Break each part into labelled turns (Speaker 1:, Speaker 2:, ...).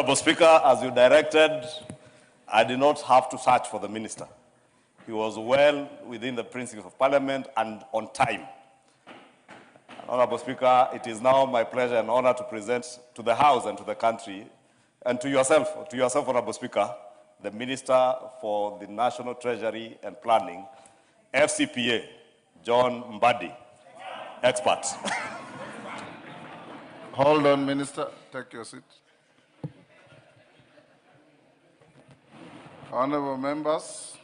Speaker 1: Honorable Speaker, as you directed, I did not have to search for the minister. He was well within the principles of Parliament and on time. Honorable Speaker, it is now my pleasure and honor to present to the House and to the country, and to yourself, Honorable Speaker, the Minister for the National Treasury and Planning, FCPA, John Mbadi, expert.
Speaker 2: Hold on, Minister. Take your seat. Honorable members,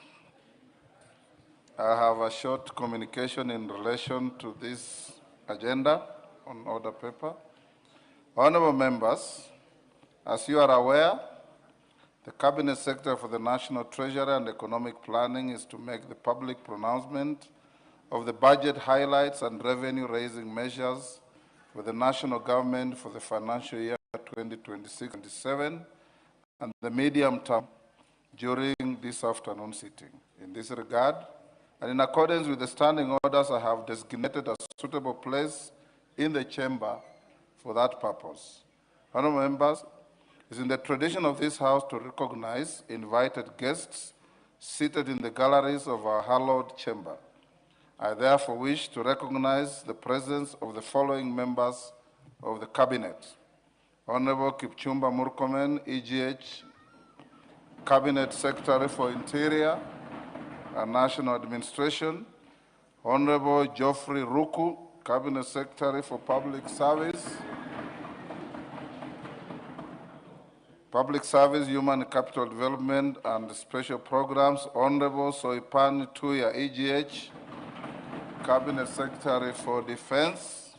Speaker 2: I have a short communication in relation to this agenda on order paper. Honorable members, as you are aware, the Cabinet Secretary for the National Treasury and Economic Planning is to make the public pronouncement of the budget highlights and revenue-raising measures for the national government for the financial year 2026-27 and the medium term during this afternoon sitting. In this regard, and in accordance with the standing orders, I have designated a suitable place in the chamber for that purpose. Honorable members, it is in the tradition of this House to recognize invited guests seated in the galleries of our hallowed chamber. I therefore wish to recognize the presence of the following members of the Cabinet. Honorable Kipchumba Murkomen, EGH, Cabinet Secretary for Interior and National Administration. Honorable Geoffrey Ruku, Cabinet Secretary for Public Service, Human and Capital Development and Special Programs. Honorable Soipan Tuya, EGH, Cabinet Secretary for Defense.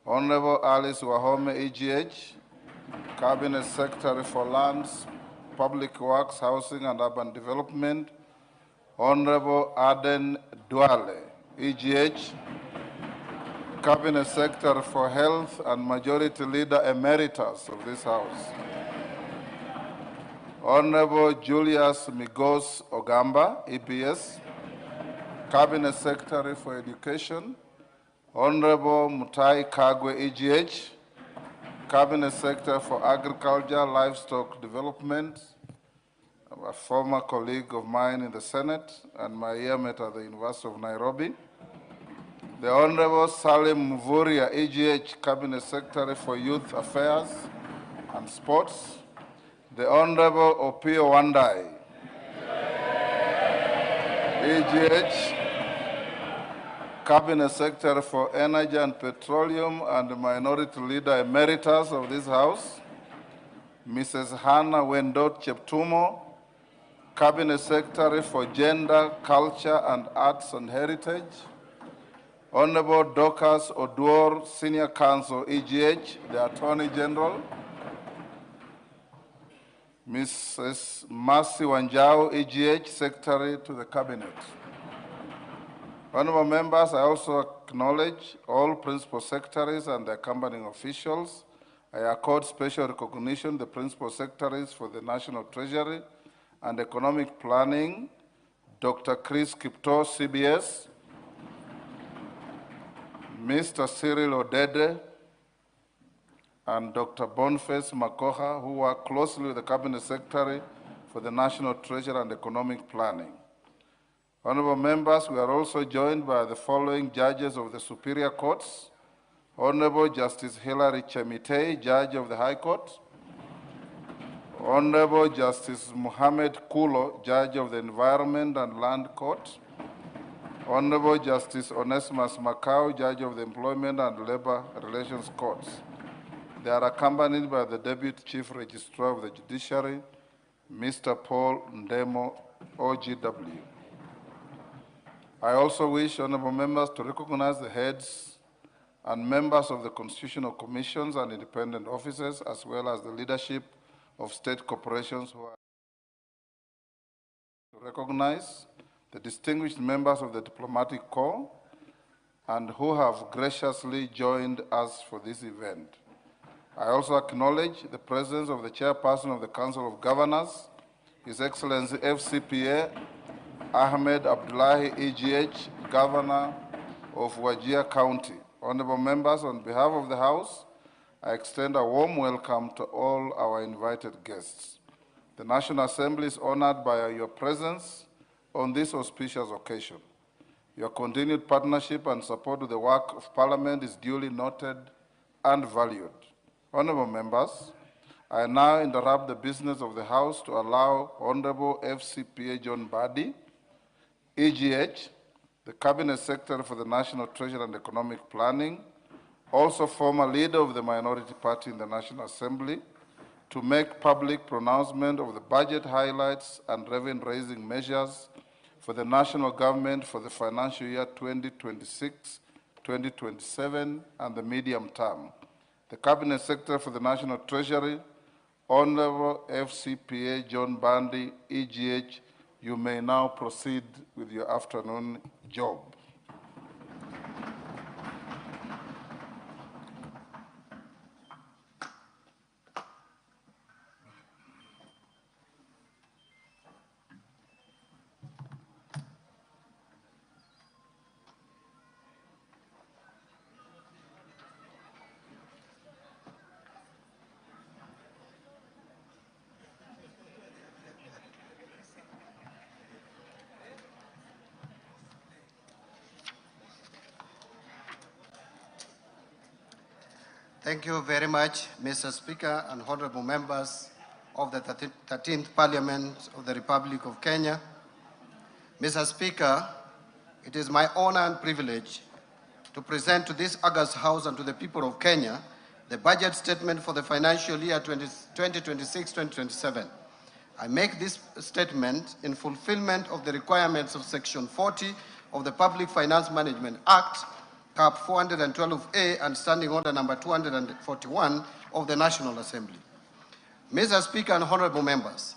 Speaker 2: Honorable Alice Wahome, EGH, Cabinet Secretary for Lands, Public Works, Housing and Urban Development. Honorable Aden Duale, EGH, Cabinet Secretary for Health and Majority Leader Emeritus of this House. Honorable Julius Migos Ogamba, EPS, Cabinet Secretary for Education. Honorable Mutai Kagwe, EGH, Cabinet Secretary for Agriculture, Livestock Development, a former colleague of mine in the Senate and my yearmate at the University of Nairobi. The Honorable Salim Mvuria, EGH, Cabinet Secretary for Youth Affairs and Sports. The Honorable Opio Wandai, EGH, Cabinet Secretary for Energy and Petroleum and Minority Leader Emeritus of this House. Mrs. Hannah Wendot Cheptumo, Cabinet Secretary for Gender, Culture and Arts and Heritage. Honorable Dorcas Oduor, Senior Counsel, EGH, the Attorney General. Mrs. Mercy Wanjao, EGH, Secretary to the Cabinet. Honorable members, I also acknowledge all Principal Secretaries and the accompanying officials. I accord special recognition to the Principal Secretaries for the National Treasury and Economic Planning, Dr. Chris Kipto, CBS, Mr. Cyril Odede, and Dr. Boniface Makoha, who work closely with the Cabinet Secretary for the National Treasury and Economic Planning. Honorable members, we are also joined by the following judges of the Superior Courts. Honorable Justice Hilary Chemitei, Judge of the High Court. Honorable Justice Mohammed Kulo, Judge of the Environment and Land Court. Honorable Justice Onesimus Macau, Judge of the Employment and Labor Relations Courts. They are accompanied by the Deputy Chief Registrar of the Judiciary, Mr. Paul Ndemo, OGW. I also wish honorable members to recognize the heads and members of the constitutional commissions and independent officers, as well as the leadership of state corporations who are to recognize the distinguished members of the diplomatic corps and who have graciously joined us for this event. I also acknowledge the presence of the chairperson of the Council of Governors, His Excellency FCPA, Ahmed Abdullahi, EGH, Governor of Wajir County. Honorable members, on behalf of the House, I extend a warm welcome to all our invited guests. The National Assembly is honored by your presence on this auspicious occasion. Your continued partnership and support to the work of Parliament is duly noted and valued. Honourable members, I now interrupt the business of the House to allow Honourable FCPA John Badi, EGH, the Cabinet Secretary for the National Treasury and Economic Planning, also former leader of the minority party in the National Assembly, to make public pronouncement of the budget highlights and revenue-raising measures for the national government for the financial year 2026-2027 and the medium term. The Cabinet Secretary for the National Treasury, Honorable FCPA John Bandi, EGH, you may now proceed with your afternoon job.
Speaker 3: Thank you very much, Mr. Speaker and honorable members of the 13th Parliament of the Republic of Kenya. Mr. Speaker, it is my honor and privilege to present to this august House and to the people of Kenya the budget statement for the financial year 2026-2027. I make this statement in fulfillment of the requirements of Section 40 of the Public Finance Management Act, Cap 412A, and Standing Order number 241 of the National Assembly. Mr. Speaker and honorable members,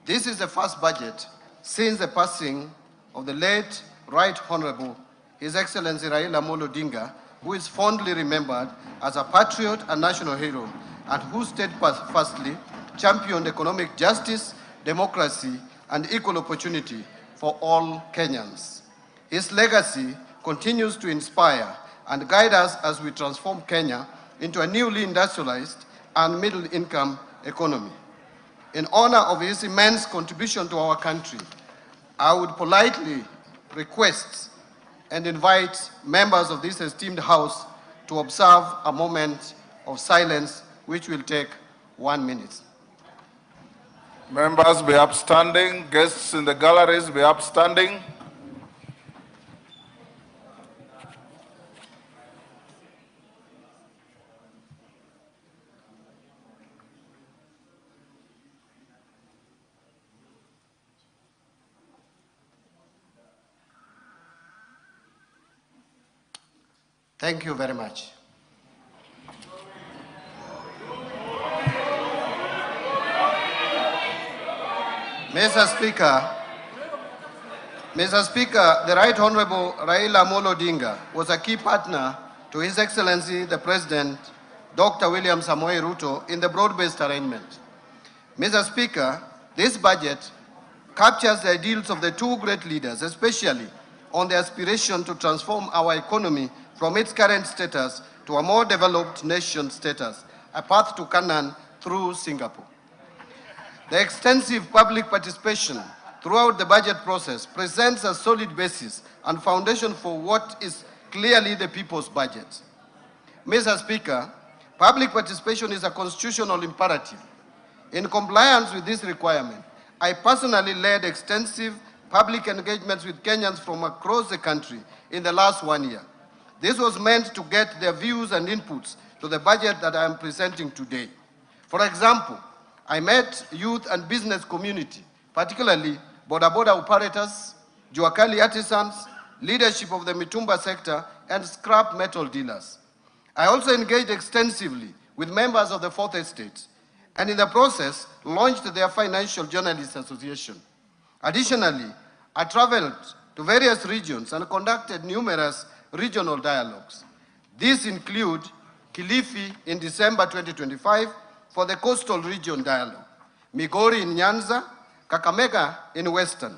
Speaker 3: this is the first budget since the passing of the late Right Honorable His Excellency Raila Amolo Odinga, who is fondly remembered as a patriot and national hero, and who steadfastly championed economic justice, democracy, and equal opportunity for all Kenyans. His legacy continues to inspire and guide us as we transform Kenya into a newly industrialized and middle-income economy. In honor of his immense contribution to our country, I would politely request and invite members of this esteemed House to observe a moment of silence, which will take 1 minute.
Speaker 2: Members be upstanding, guests in the galleries be upstanding.
Speaker 3: Thank you very much. Mr. Speaker, the Right Honorable Raila Amolo Odinga was a key partner to His Excellency the President, Dr. William Samoei Ruto, in the broad-based arrangement. Mr. Speaker, this budget captures the ideals of the two great leaders, especially on the aspiration to transform our economy from its current status to a more developed nation status, a path to Canaan through Singapore. The extensive public participation throughout the budget process presents a solid basis and foundation for what is clearly the people's budget. Mr. Speaker, public participation is a constitutional imperative. In compliance with this requirement, I personally led extensive public engagements with Kenyans from across the country in the last 1 year. This was meant to get their views and inputs to the budget that I am presenting today. For example, I met youth and business community, particularly boda operators, Juakali artisans, leadership of the Mitumba sector, and scrap metal dealers. I also engaged extensively with members of the Fourth Estate, and in the process, launched their Financial Journalists Association. Additionally, I traveled to various regions and conducted numerous regional dialogues. These include Kilifi in December 2025 for the Coastal Region Dialogue, Migori in Nyanza, Kakamega in Western,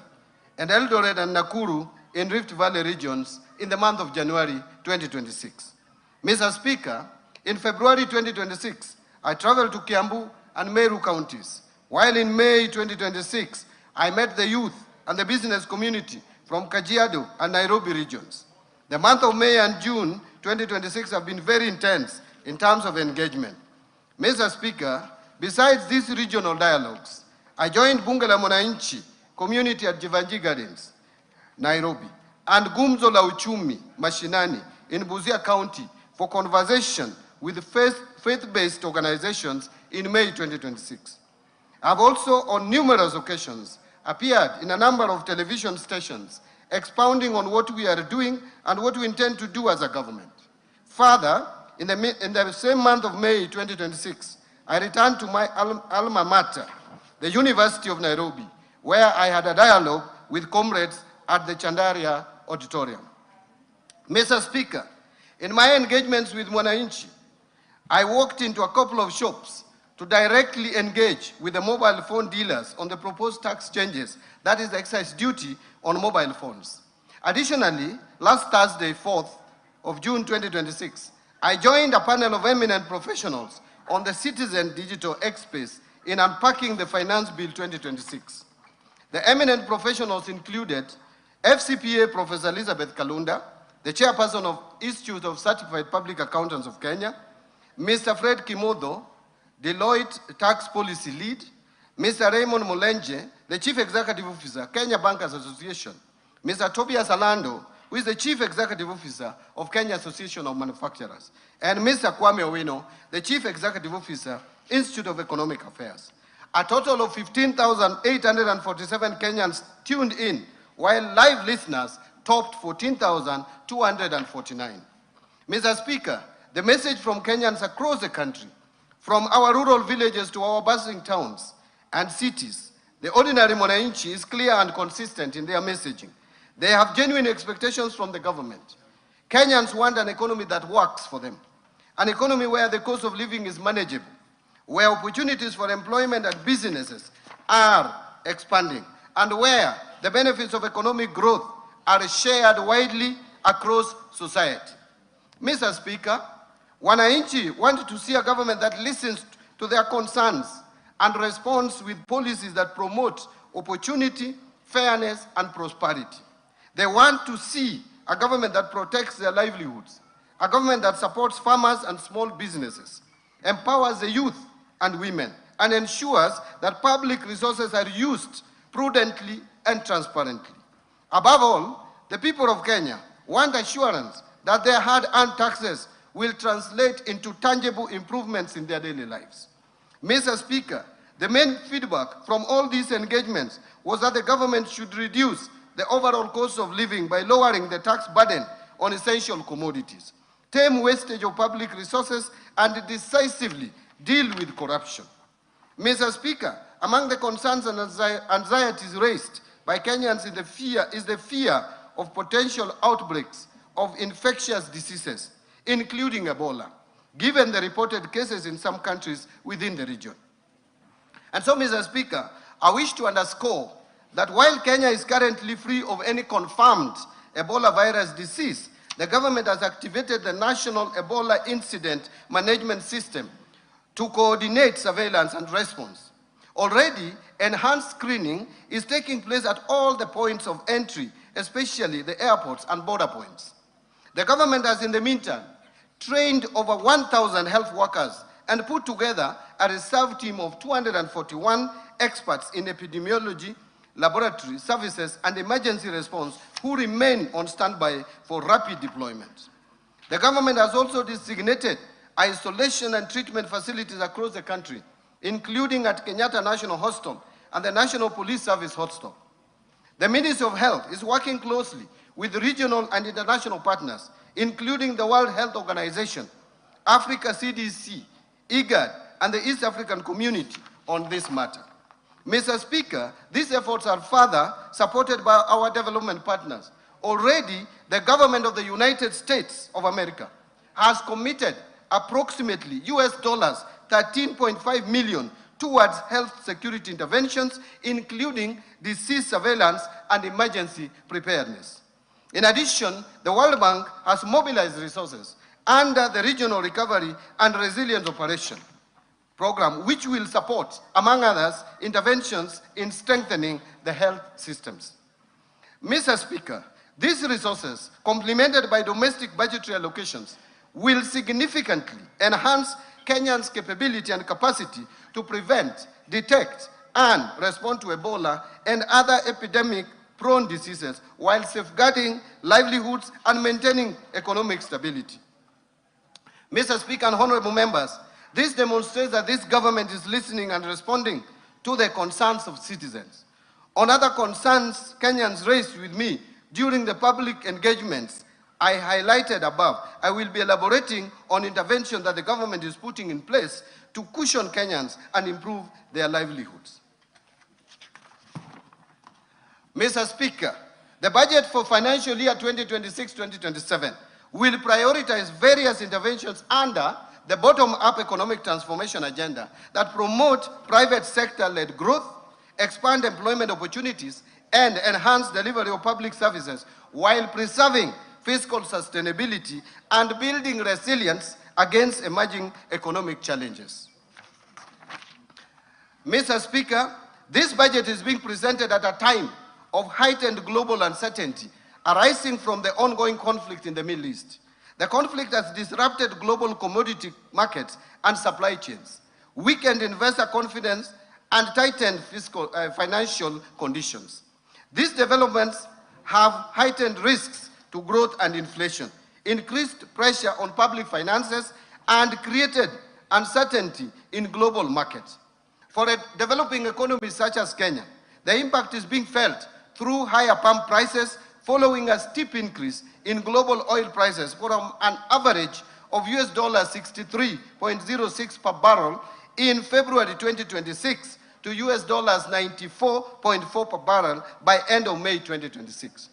Speaker 3: and Eldoret and Nakuru in Rift Valley regions in the month of January 2026. Mr. Speaker, In February 2026, I traveled to Kiambu and Meru counties, while in May 2026, I met the youth and the business community from Kajiado and Nairobi regions. The month of May and June 2026 have been very intense in terms of engagement. Mr. Speaker, besides these regional dialogues, I joined Bunge la Mwananchi community at Jivanji Gardens, Nairobi, and Gumzo la Uchumi, Mashinani, in Busia County for conversation with faith-based organizations in May 2026. I've also, on numerous occasions, appeared in a number of television stations expounding on what we are doing and what we intend to do as a government. Further, in the same month of May 2026, I returned to my alma mater, the University of Nairobi, where I had a dialogue with comrades at the Chandaria Auditorium. Mr. Speaker, in my engagements with Mwananchi, I walked into a couple of shops to directly engage with the mobile phone dealers on the proposed tax changes, that is the excise duty on mobile phones. Additionally, last Thursday, 4th of June 2026, I joined a panel of eminent professionals on the Citizen Digital X-Space in unpacking the Finance Bill 2026. The eminent professionals included FCPA Professor Elizabeth Kalunda, the chairperson of Institute of Certified Public Accountants of Kenya, Mr. Fred Kimodho, Deloitte Tax Policy Lead, Mr. Raymond Mulenje, the Chief Executive Officer, Kenya Bankers Association, Mr. Tobias Alando, who is the Chief Executive Officer of Kenya Association of Manufacturers, and Mr. Kwame Owino, the Chief Executive Officer, Institute of Economic Affairs. A total of 15,847 Kenyans tuned in, while live listeners topped 14,249. Mr. Speaker, the message from Kenyans across the country, from our rural villages to our bustling towns and cities, the ordinary Mwananchi is clear and consistent in their messaging. They have genuine expectations from the government. Kenyans want an economy that works for them, an economy where the cost of living is manageable, where opportunities for employment and businesses are expanding, and where the benefits of economic growth are shared widely across society. Mr. Speaker, Wananchi want to see a government that listens to their concerns and responds with policies that promote opportunity, fairness, and prosperity. They want to see a government that protects their livelihoods, a government that supports farmers and small businesses, empowers the youth and women, and ensures that public resources are used prudently and transparently. Above all, the people of Kenya want assurance that their hard-earned taxes will translate into tangible improvements in their daily lives. Mr. Speaker, the main feedback from all these engagements was that the government should reduce the overall cost of living by lowering the tax burden on essential commodities, tame wastage of public resources, and decisively deal with corruption. Mr. Speaker, among the concerns and anxieties raised by Kenyans is the fear of potential outbreaks of infectious diseases, including Ebola, given the reported cases in some countries within the region. And so, Mr. Speaker, I wish to underscore that while Kenya is currently free of any confirmed Ebola virus disease, the government has activated the National Ebola Incident Management System to coordinate surveillance and response. Already, enhanced screening is taking place at all the points of entry, especially the airports and border points. The government has, in the meantime, trained over 1,000 health workers and put together a reserve team of 241 experts in epidemiology, laboratory services, and emergency response who remain on standby for rapid deployment. The government has also designated isolation and treatment facilities across the country, including at Kenyatta National Hospital and the National Police Service Hospital. The Ministry of Health is working closely with regional and international partners, including the World Health Organization, Africa CDC, IGAD, and the East African Community on this matter. Mr. Speaker, these efforts are further supported by our development partners. Already, the government of the United States of America has committed approximately US dollars 13.5 million towards health security interventions, including disease surveillance and emergency preparedness. In addition, the World Bank has mobilized resources under the Regional Recovery and Resilience Operation program, which will support, among others, interventions in strengthening the health systems. Mr. Speaker, these resources, complemented by domestic budgetary allocations, will significantly enhance Kenyans' capability and capacity to prevent, detect, and respond to Ebola and other epidemic-prone diseases while safeguarding livelihoods and maintaining economic stability. Mr. Speaker and honorable members, this demonstrates that this government is listening and responding to the concerns of citizens. On other concerns Kenyans raised with me during the public engagements I highlighted above, I will be elaborating on interventions that the government is putting in place to cushion Kenyans and improve their livelihoods. Mr. Speaker, the budget for financial year 2026-2027 will prioritize various interventions under the bottom-up economic transformation agenda that promote private sector-led growth, expand employment opportunities, and enhance delivery of public services while preserving fiscal sustainability and building resilience against emerging economic challenges. Mr. Speaker, this budget is being presented at a time of heightened global uncertainty arising from the ongoing conflict in the Middle East. The conflict has disrupted global commodity markets and supply chains, weakened investor confidence, and tightened financial conditions. These developments have heightened risks to growth and inflation, increased pressure on public finances, and created uncertainty in global markets. For a developing economy such as Kenya, the impact is being felt through higher pump prices following a steep increase in global oil prices from an average of $63.06 per barrel in February 2026 to $94.4 per barrel by end of May 2026.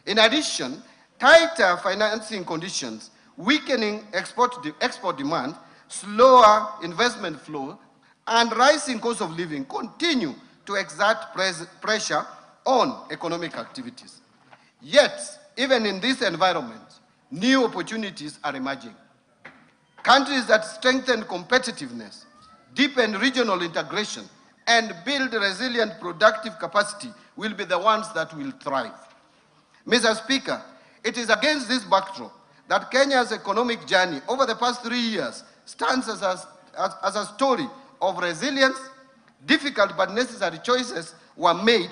Speaker 3: In addition, tighter financing conditions, weakening export demand, slower investment flow, and rising cost of living continue to exert pressure on economic activities. Yet, even in this environment, new opportunities are emerging. Countries that strengthen competitiveness, deepen regional integration, and build resilient productive capacity will be the ones that will thrive. Mr. Speaker, it is against this backdrop that Kenya's economic journey over the past 3 years stands as a story of resilience. Difficult but necessary choices were made,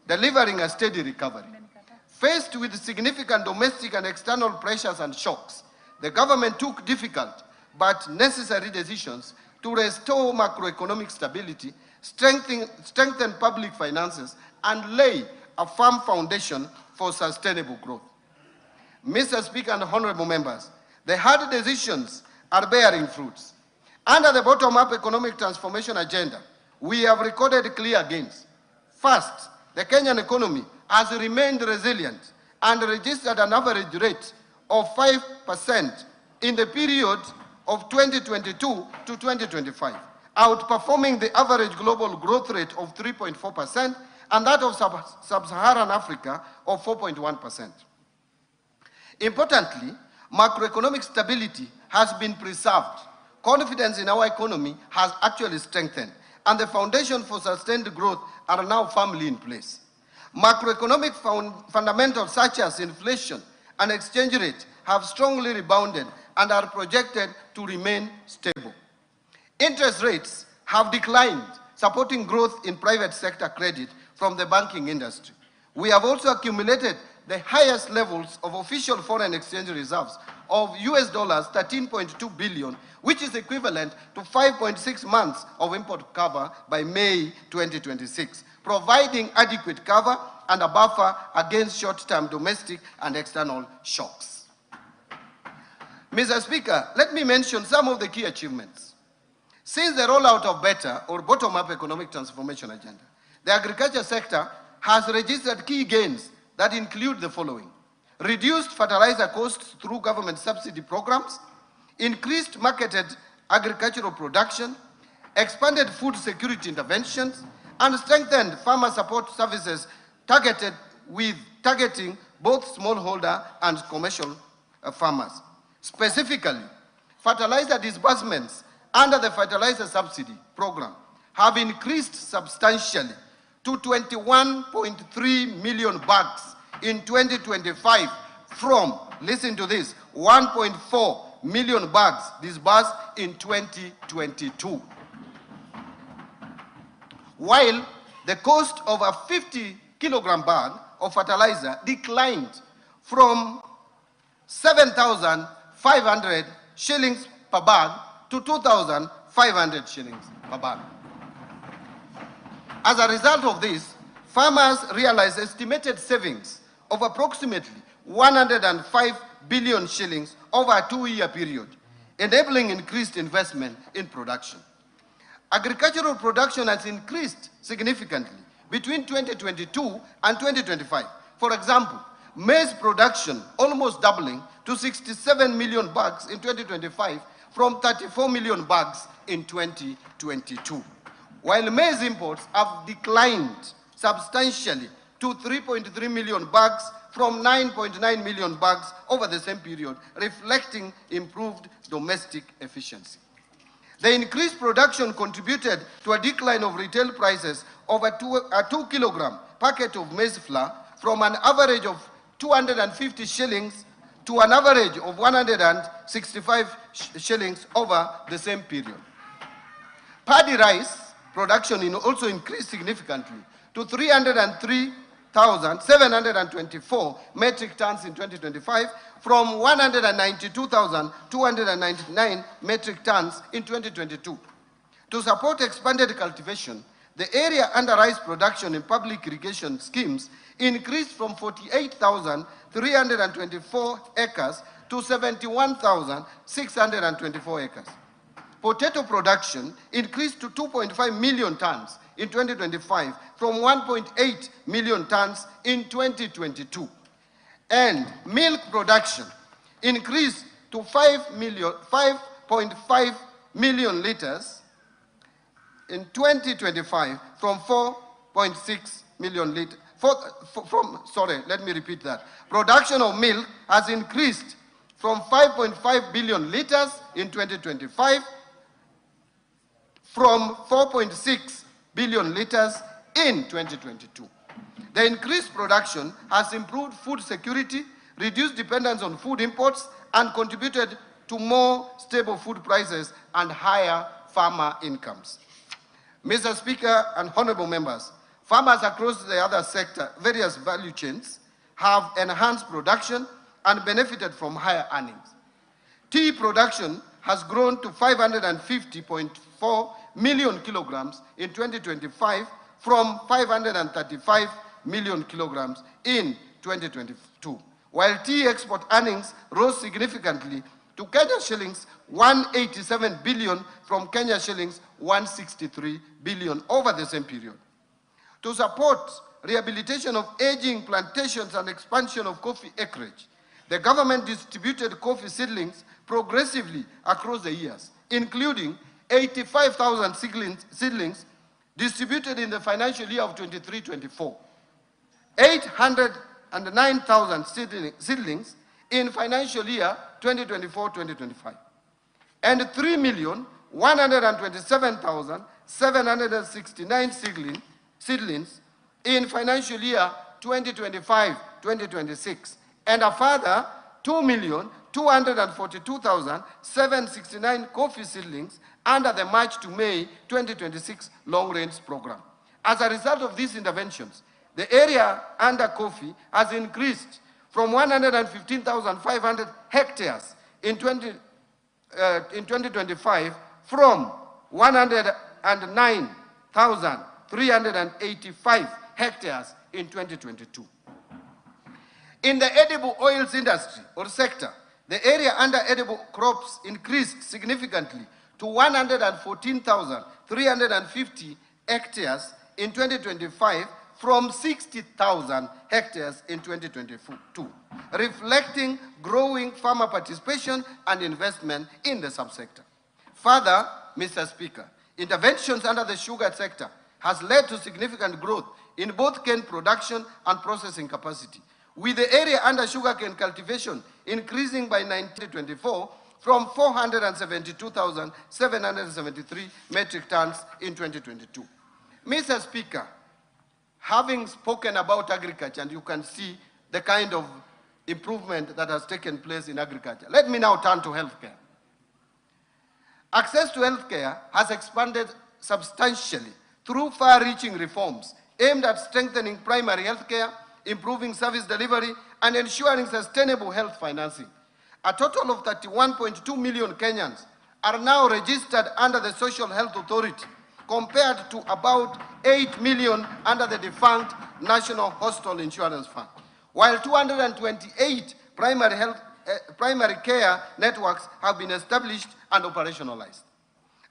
Speaker 3: delivering a steady recovery. Faced with significant domestic and external pressures and shocks, the government took difficult but necessary decisions to restore macroeconomic stability, strengthen public finances, and lay a firm foundation for sustainable growth. Mr. Speaker and honorable members, the hard decisions are bearing fruits. Under the bottom-up economic transformation agenda, we have recorded clear gains. First, the Kenyan economy has remained resilient and registered an average rate of 5% in the period of 2022 to 2025, outperforming the average global growth rate of 3.4% and that of sub-Saharan Africa of 4.1%. Importantly, macroeconomic stability has been preserved. Confidence in our economy has actually strengthened, and the foundation for sustained growth are now firmly in place. Macroeconomic fundamentals such as inflation and exchange rate have strongly rebounded and are projected to remain stable. Interest rates have declined, supporting growth in private sector credit from the banking industry. We have also accumulated the highest levels of official foreign exchange reserves of US dollars 13.2 billion, which is equivalent to 5.6 months of import cover by May 2026, providing adequate cover and a buffer against short-term domestic and external shocks. Mr. Speaker, let me mention some of the key achievements. Since the rollout of BETTER, or bottom-up economic transformation agenda, the agriculture sector has registered key gains that include the following: reduced fertilizer costs through government subsidy programs, increased marketed agricultural production, expanded food security interventions, and strengthened farmer support services targeting both smallholder and commercial farmers. Specifically, fertilizer disbursements under the fertilizer subsidy program have increased substantially to 21.3 million bags in 2025 from, listen to this, 1.4 million bags disbursed in 2022. While the cost of a 50 kilogram bag of fertilizer declined from 7,500 shillings per bag to 2,500 shillings per bag. As a result of this, farmers realized estimated savings of approximately 105 billion shillings over a 2-year period, enabling increased investment in production. Agricultural production has increased significantly between 2022 and 2025. For example, maize production almost doubling to 67 million bags in 2025 from 34 million bags in 2022. While maize imports have declined substantially to 3.3 million bags from 9.9 million bags over the same period, reflecting improved domestic efficiency. The increased production contributed to a decline of retail prices of a 2 kilogram packet of maize flour from an average of 250 shillings to an average of 165 shillings over the same period. Paddy rice production also increased significantly to 303,724 metric tons in 2025 from 192,299 metric tons in 2022. To support expanded cultivation, the area under rice production in public irrigation schemes increased from 48,324 acres to 71,624 acres. Potato production increased to 2.5 million tons in 2025 from 1.8 million tons in 2022. And milk production increased to 5.5 million liters in 2025 from 4.6 million liters. Let me repeat that. Production of milk has increased from 5.5 billion liters in 2025 from 4.6 billion liters in 2022. The increased production has improved food security, reduced dependence on food imports, and contributed to more stable food prices and higher farmer incomes. Mr. Speaker and honorable members, farmers across the other sector, various value chains, have enhanced production and benefited from higher earnings. Tea production has grown to 550.4 million kilograms in 2025 from 535 million kilograms in 2022, while tea export earnings rose significantly to Kenya shillings 187 billion from Kenya shillings 163 billion over the same period. To support rehabilitation of aging plantations and expansion of coffee acreage, the government distributed coffee seedlings progressively across the years, including 85,000 seedlings distributed in the financial year of 23-24, 809,000 seedlings in financial year 2024-2025, and 3,127,769 seedlings in financial year 2025-2026, and a further 2,242,769 coffee seedlings under the March to May 2026 long-range program. As a result of these interventions, the area under coffee has increased from 115,500 hectares in 2025 from 109,385 hectares in 2022. In the edible oils industry or sector, the area under edible crops increased significantly to 114,350 hectares in 2025 from 60,000 hectares in 2022, reflecting growing farmer participation and investment in the subsector. Further, Mr. Speaker, interventions under the sugar sector has led to significant growth in both cane production and processing capacity, with the area under sugarcane cultivation increasing by 2024 from 472,773 metric tons in 2022. Mr. Speaker, having spoken about agriculture, and you can see the kind of improvement that has taken place in agriculture, let me now turn to healthcare. Access to healthcare has expanded substantially through far-reaching reforms aimed at strengthening primary healthcare, improving service delivery, and ensuring sustainable health financing. A total of 31.2 million Kenyans are now registered under the Social Health Authority, compared to about 8 million under the defunct National Hospital Insurance Fund, while 228 primary care networks have been established and operationalized.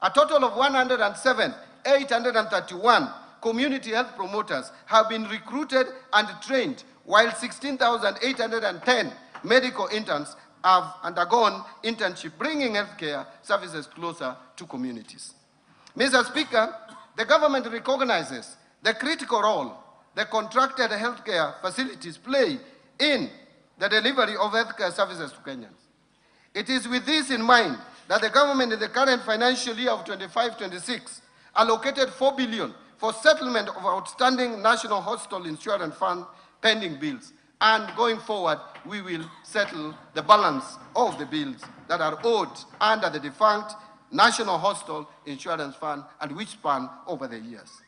Speaker 3: A total of 107,831 community health promoters have been recruited and trained, while 16,810 medical interns have undergone internship, bringing healthcare services closer to communities. Mr. Speaker, the government recognizes the critical role the contracted healthcare facilities play in the delivery of healthcare services to Kenyans. It is with this in mind that the government in the current financial year of 25-26 allocated 4 billion for settlement of outstanding National Hospital Insurance Fund pending bills. And going forward, we will settle the balance of the bills that are owed under the defunct National Hospital Insurance Fund and which span over the years.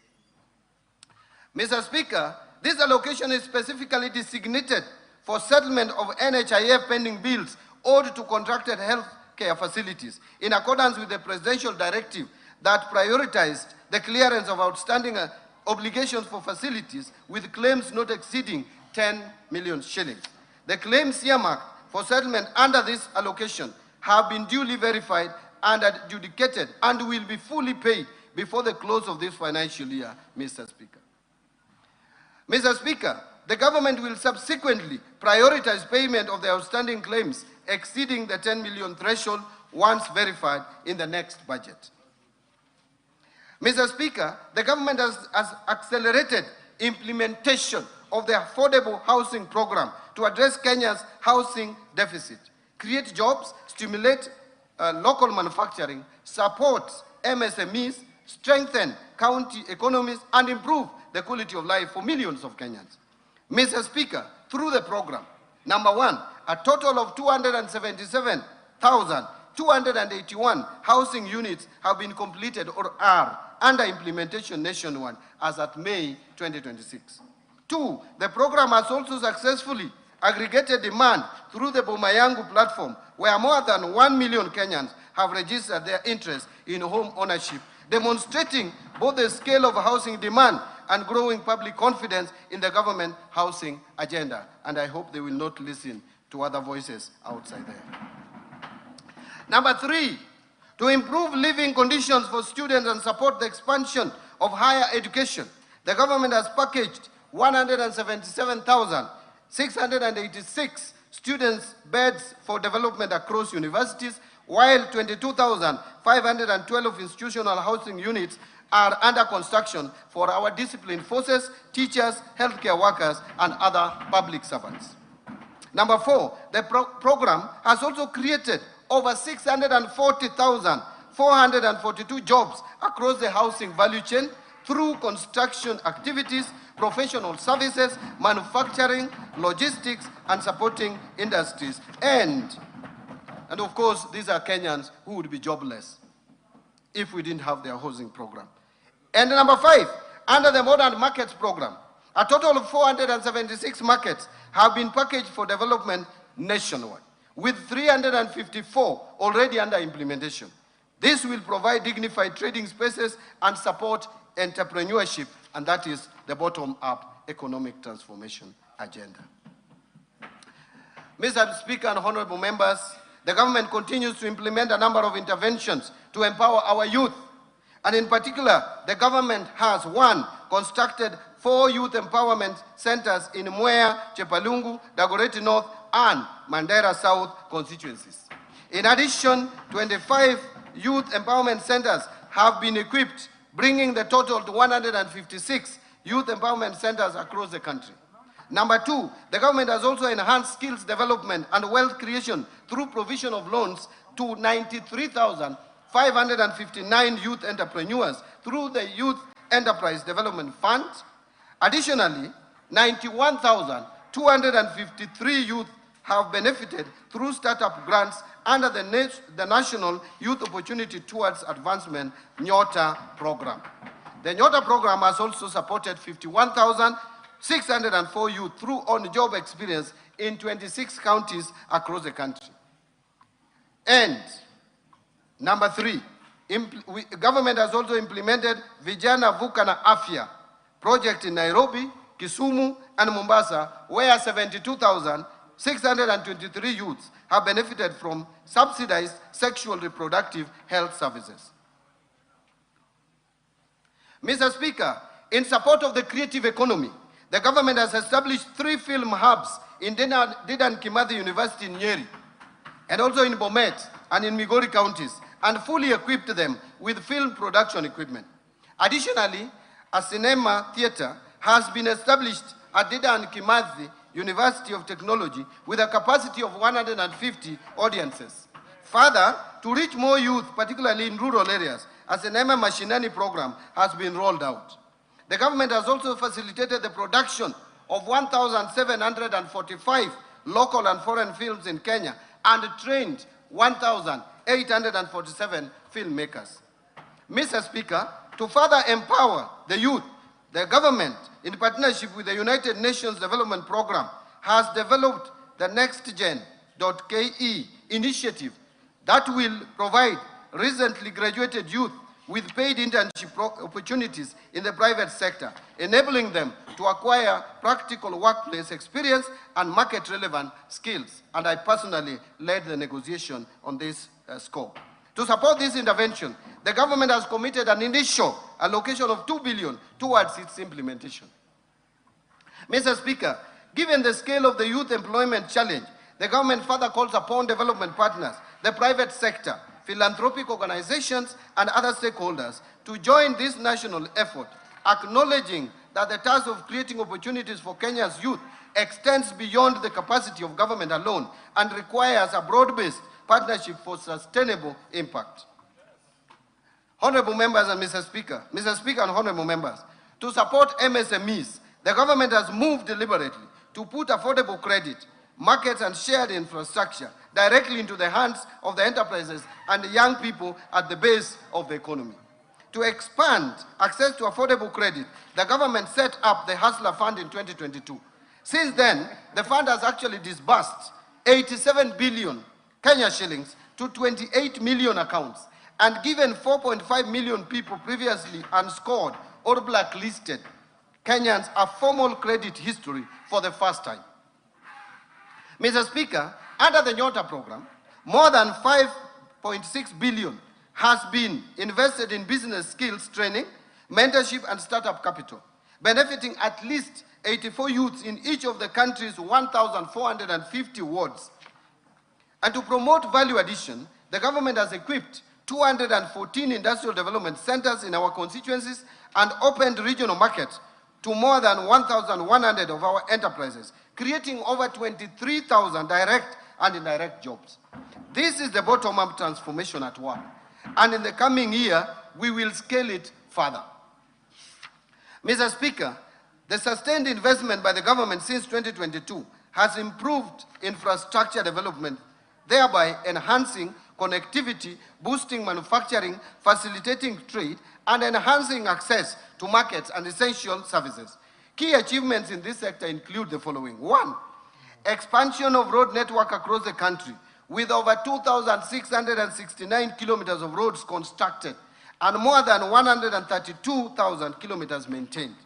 Speaker 3: Mr. Speaker, this allocation is specifically designated for settlement of NHIF pending bills owed to contracted health care facilities in accordance with the presidential directive that prioritized the clearance of outstanding obligations for facilities with claims not exceeding 10 million shillings. The claims earmarked for settlement under this allocation have been duly verified and adjudicated and will be fully paid before the close of this financial year, Mr. Speaker. Mr. Speaker, the government will subsequently prioritize payment of the outstanding claims exceeding the 10 million threshold once verified in the next budget. Mr. Speaker, the government has accelerated implementation of the Affordable Housing Program to address Kenya's housing deficit, create jobs, stimulate local manufacturing, support MSMEs, strengthen county economies, and improve the quality of life for millions of Kenyans. Mr. Speaker, through the program, number one, a total of 277,281 housing units have been completed or are under implementation nationwide as at May 2026. Two, the program has also successfully aggregated demand through the Boma Yangu platform, where more than 1 million Kenyans have registered their interest in home ownership, demonstrating both the scale of housing demand and growing public confidence in the government housing agenda. And I hope they will not listen to other voices outside there. Number three, to improve living conditions for students and support the expansion of higher education, the government has packaged 177,686 students' beds for development across universities, while 22,512 institutional housing units are under construction for our disciplined forces, teachers, healthcare workers, and other public servants. Number four, the program has also created over 640,442 jobs across the housing value chain through construction activities, professional services, manufacturing, logistics, and supporting industries. And of course, these are Kenyans who would be jobless if we didn't have their housing program. And number five, under the Modern Markets program, a total of 476 markets have been packaged for development nationwide, with 354 already under implementation. This will provide dignified trading spaces and support entrepreneurship, and that is the bottom-up economic transformation agenda. Mr. Speaker and honorable members, the government continues to implement a number of interventions to empower our youth. And in particular, the government has, one, constructed 4 youth empowerment centers in Mwea, Chepalungu, Dagoretti North, and Mandera South constituencies. In addition, 25 youth empowerment centers have been equipped, bringing the total to 156 youth empowerment centers across the country. Number two, the government has also enhanced skills development and wealth creation through provision of loans to 93,559 youth entrepreneurs through the Youth Enterprise Development Fund. Additionally, 91,253 youth have benefited through startup grants under the National Youth Opportunity Towards Advancement (NYOTA) program. The NYOTA program has also supported 51,604 youth through on-job experience in 26 counties across the country. And number three, government has also implemented Vijana Vuka na Afya project in Nairobi, Kisumu, and Mombasa, where 72,623 youths have benefited from subsidized sexual reproductive health services. Mr. Speaker, in support of the creative economy, the government has established 3 film hubs in Dedan Kimathi University in Nyeri, and also in Bomet and in Migori counties, and fully equipped them with film production equipment. Additionally, a cinema theater has been established at Dedan Kimathi University of Technology with a capacity of 150 audiences. Further, to reach more youth, particularly in rural areas, a cinema machinani program has been rolled out. The government has also facilitated the production of 1,745 local and foreign films in Kenya and trained 1,847 filmmakers. Mr. Speaker, to further empower the youth, the government, in partnership with the United Nations Development Program, has developed the NextGen.ke initiative that will provide recently graduated youth with paid internship opportunities in the private sector, enabling them to acquire practical workplace experience and market-relevant skills. And I personally led the negotiation on this scope. To support this intervention, the government has committed an initial allocation of 2 billion towards its implementation. Mr. Speaker, given the scale of the youth employment challenge, the government further calls upon development partners, the private sector, philanthropic organizations, and other stakeholders to join this national effort, acknowledging that the task of creating opportunities for Kenya's youth extends beyond the capacity of government alone and requires a broad-based partnership for sustainable impact. Honorable members and Mr. Speaker and honorable members, to support MSMEs, the government has moved deliberately to put affordable credit, markets, and shared infrastructure directly into the hands of the enterprises and the young people at the base of the economy. To expand access to affordable credit, the government set up the Hustler Fund in 2022. Since then, the fund has actually disbursed 87 billion Kenya shillings to 28 million accounts and given 4.5 million people previously unscored or blacklisted Kenyans a formal credit history for the first time. Mr. Speaker, under the NYOTA program, more than 5.6 billion has been invested in business skills training, mentorship, and startup capital, benefiting at least 84 youths in each of the country's 1,450 wards. And to promote value addition, the government has equipped 214 industrial development centers in our constituencies and opened regional markets to more than 1,100 of our enterprises, creating over 23,000 direct and indirect jobs. This is the bottom-up transformation at work, and in the coming year, we will scale it further. Mr. Speaker, the sustained investment by the government since 2022 has improved infrastructure development, thereby enhancing connectivity, boosting manufacturing, facilitating trade, and enhancing access to markets and essential services. Key achievements in this sector include the following. 1, expansion of road network across the country, with over 2,669 kilometers of roads constructed and more than 132,000 kilometers maintained.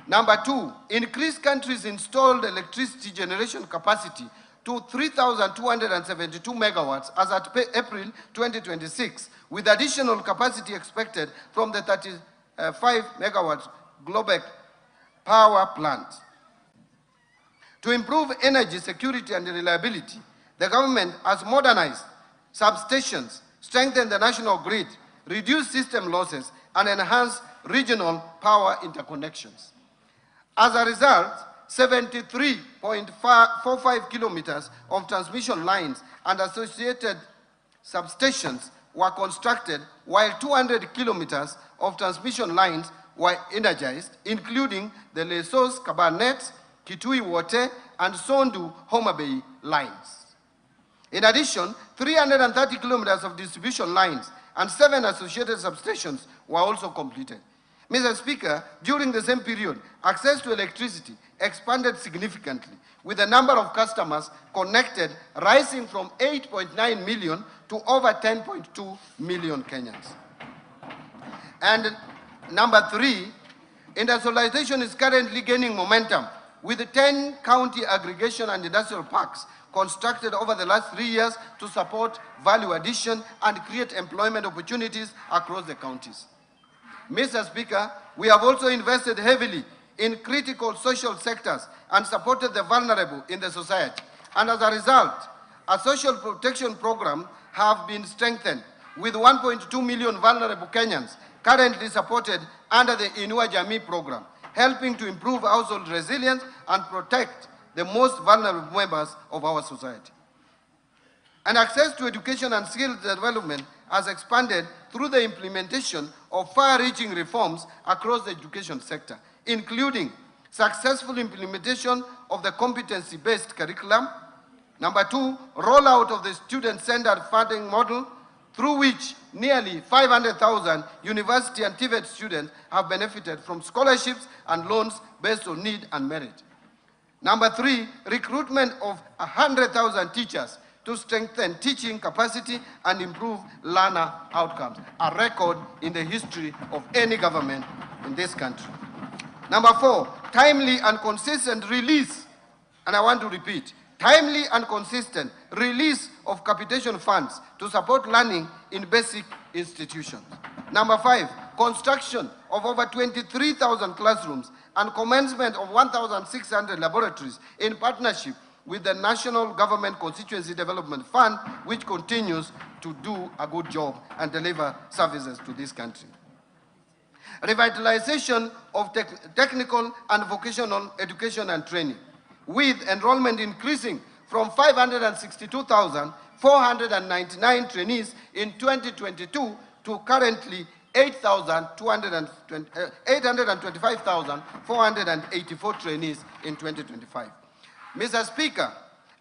Speaker 3: Number 2, increase country's installed electricity generation capacity to 3,272 megawatts as at April 2026, with additional capacity expected from the 35 megawatts Globek power plant. To improve energy security and reliability, the government has modernized substations, strengthened the national grid, reduced system losses, and enhanced regional power interconnections. As a result, 73.45 kilometers of transmission lines and associated substations were constructed, while 200 kilometers of transmission lines were energized, including the Lesos, Kabarnet, Kitui Wote, and Sondu Homa Bay lines. In addition, 330 kilometers of distribution lines and 7 associated substations were also completed. Mr. Speaker, during the same period, access to electricity expanded significantly, with the number of customers connected rising from 8.9 million to over 10.2 million Kenyans. And number 3, industrialization is currently gaining momentum, with 10 county aggregation and industrial parks constructed over the last 3 years to support value addition and create employment opportunities across the counties. Mr. Speaker, we have also invested heavily in critical social sectors and supported the vulnerable in the society. And as a result, a social protection program have been strengthened, with 1.2 million vulnerable Kenyans currently supported under the Inua Jamii program, helping to improve household resilience and protect the most vulnerable members of our society. And access to education and skill development has expanded through the implementation of far-reaching reforms across the education sector, including successful implementation of the competency-based curriculum. Number 2, rollout of the student-centered funding model, through which nearly 500,000 university and TVET students have benefited from scholarships and loans based on need and merit. Number 3, recruitment of 100,000 teachers to strengthen teaching capacity and improve learner outcomes, a record in the history of any government in this country. Number 4, timely and consistent release, and I want to repeat, timely and consistent release of capitation funds to support learning in basic institutions. Number 5, construction of over 23,000 classrooms and commencement of 1,600 laboratories in partnership with the National Government Constituency Development Fund, which continues to do a good job and deliver services to this country. Revitalization of technical and vocational education and training, with enrollment increasing from 562,499 trainees in 2022 to currently 825,484 trainees in 2025. Mr. Speaker,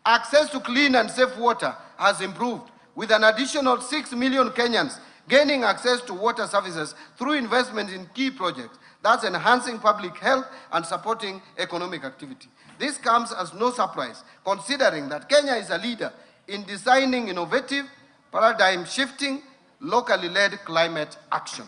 Speaker 3: access to clean and safe water has improved, with an additional 6 million Kenyans gaining access to water services through investment in key projects, thus enhancing public health and supporting economic activity. This comes as no surprise, considering that Kenya is a leader in designing innovative, paradigm-shifting, locally led climate action.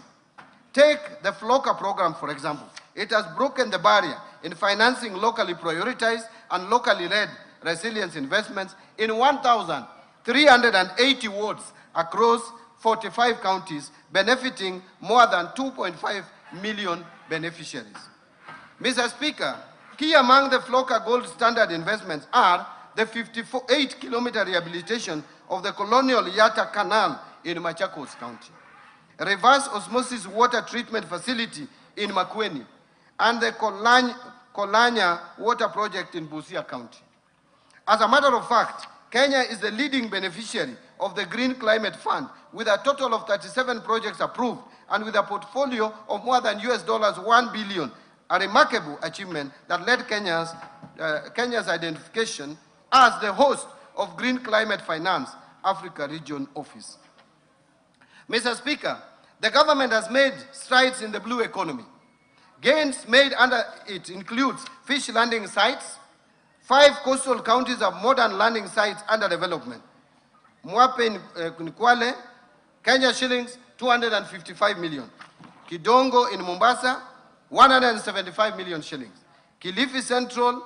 Speaker 3: Take the FLOCA program, for example. It has broken the barrier in financing locally prioritized and locally led resilience investments in 1,380 wards across 45 counties, benefiting more than 2.5 million beneficiaries. Mr. Speaker, key among the FLOCA gold standard investments are the 58-kilometer rehabilitation of the Colonial Yatta Canal in Machakos County, a reverse osmosis water treatment facility in Makueni, and the Kolanya water project in Busia County. As a matter of fact, Kenya is the leading beneficiary of the Green Climate Fund, with a total of 37 projects approved and with a portfolio of more than $1 billion, a remarkable achievement that led Kenya's identification as the host of Green Climate Finance Africa Region Office. Mr. Speaker, the government has made strides in the blue economy. Gains made under it includes fish landing sites. 5 coastal counties have modern landing sites under development. Mwape in Kwale, Kenya shillings 255 million. Kidongo in Mombasa, 175 million shillings. Kilifi Central,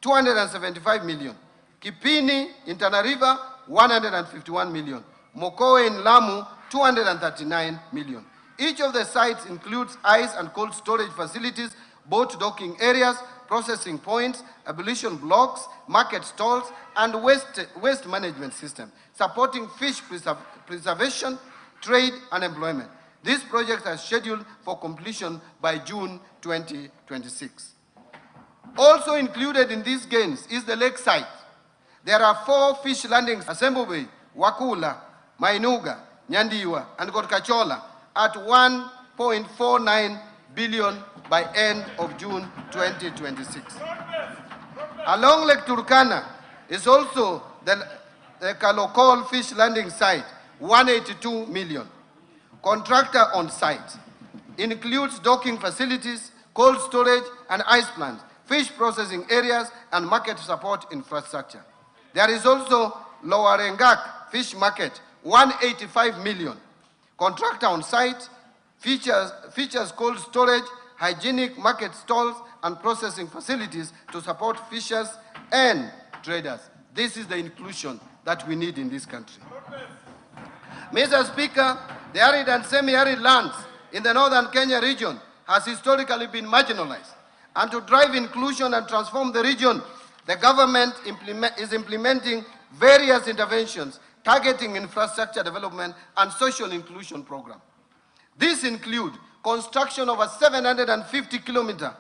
Speaker 3: 275 million. Kipini in Tana River, 151 million. Mokowe in Lamu, 239 million. Each of the sites includes ice and cold storage facilities, boat docking areas, processing points, abolition blocks, market stalls, and waste management system, supporting fish preservation, trade, and employment. These projects are scheduled for completion by June 2026. Also included in these gains is the lakeside. There are 4 fish landings, Asembo Bay, Wakula, Mainuga, Nyandiwa, and Gorkachola at 1.49 billion by end of June 2026. Along Lake Turkana is also the Kalokol fish landing site, 182 million. Contractor on site includes docking facilities, cold storage and ice plants, fish processing areas, and market support infrastructure. There is also Lower Engak Fish Market, 185 million. Contractor on site features cold storage, hygienic market stalls, and processing facilities to support fishers and traders. This is the inclusion that we need in this country. Mr. Speaker, the arid and semi-arid lands in the northern Kenya region has historically been marginalized. And to drive inclusion and transform the region, the government is implementing various interventions targeting infrastructure development and social inclusion programs. These include construction of a 750-kilometer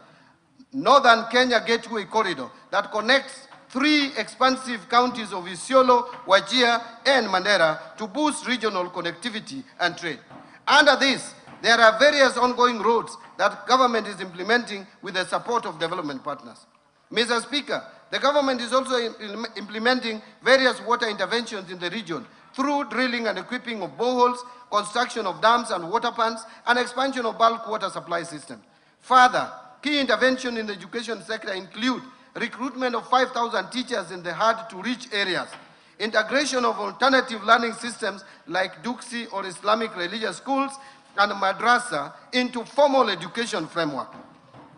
Speaker 3: northern Kenya Gateway Corridor that connects 3 expansive counties of Isiolo, Wajir, and Mandera to boost regional connectivity and trade. Under this, there are various ongoing roads that government is implementing with the support of development partners. Mr. Speaker, the government is also implementing various water interventions in the region through drilling and equipping of boreholes, construction of dams and water pans, and expansion of bulk water supply systems. Further, key interventions in the education sector include recruitment of 5,000 teachers in the hard-to-reach areas, integration of alternative learning systems like Duksi or Islamic religious schools and madrasa into formal education framework,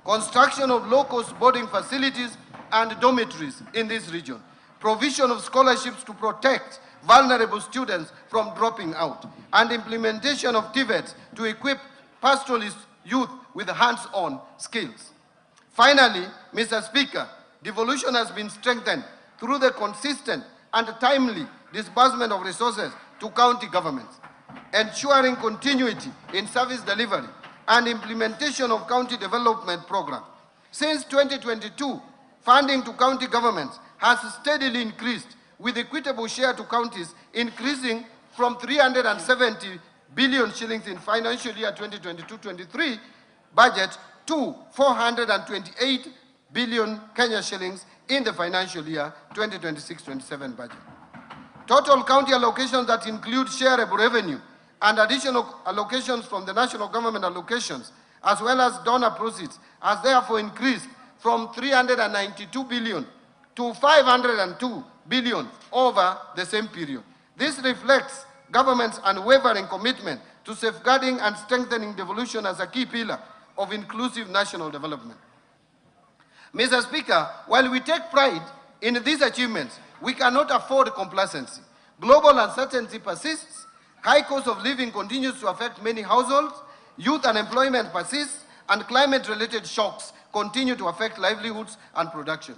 Speaker 3: construction of low-cost boarding facilities and dormitories in this region, provision of scholarships to protect vulnerable students from dropping out, and implementation of TVETs to equip pastoralist youth with hands-on skills. Finally, Mr. Speaker, devolution has been strengthened through the consistent and timely disbursement of resources to county governments, ensuring continuity in service delivery and implementation of county development programs. Since 2022, funding to county governments has steadily increased, with equitable share to counties increasing from 370 billion shillings in financial year 2022-23 budget to 428 billion Kenya shillings in the financial year 2026-27 budget. Total county allocations that include shareable revenue and additional allocations from the national government allocations, as well as donor proceeds, has therefore increased from 392 billion to 502 billion over the same period. This reflects government's unwavering commitment to safeguarding and strengthening devolution as a key pillar of inclusive national development. Mr. Speaker, while we take pride in these achievements, we cannot afford complacency. Global uncertainty persists, high cost of living continues to affect many households, youth unemployment persists, and climate-related shocks continue to affect livelihoods and production.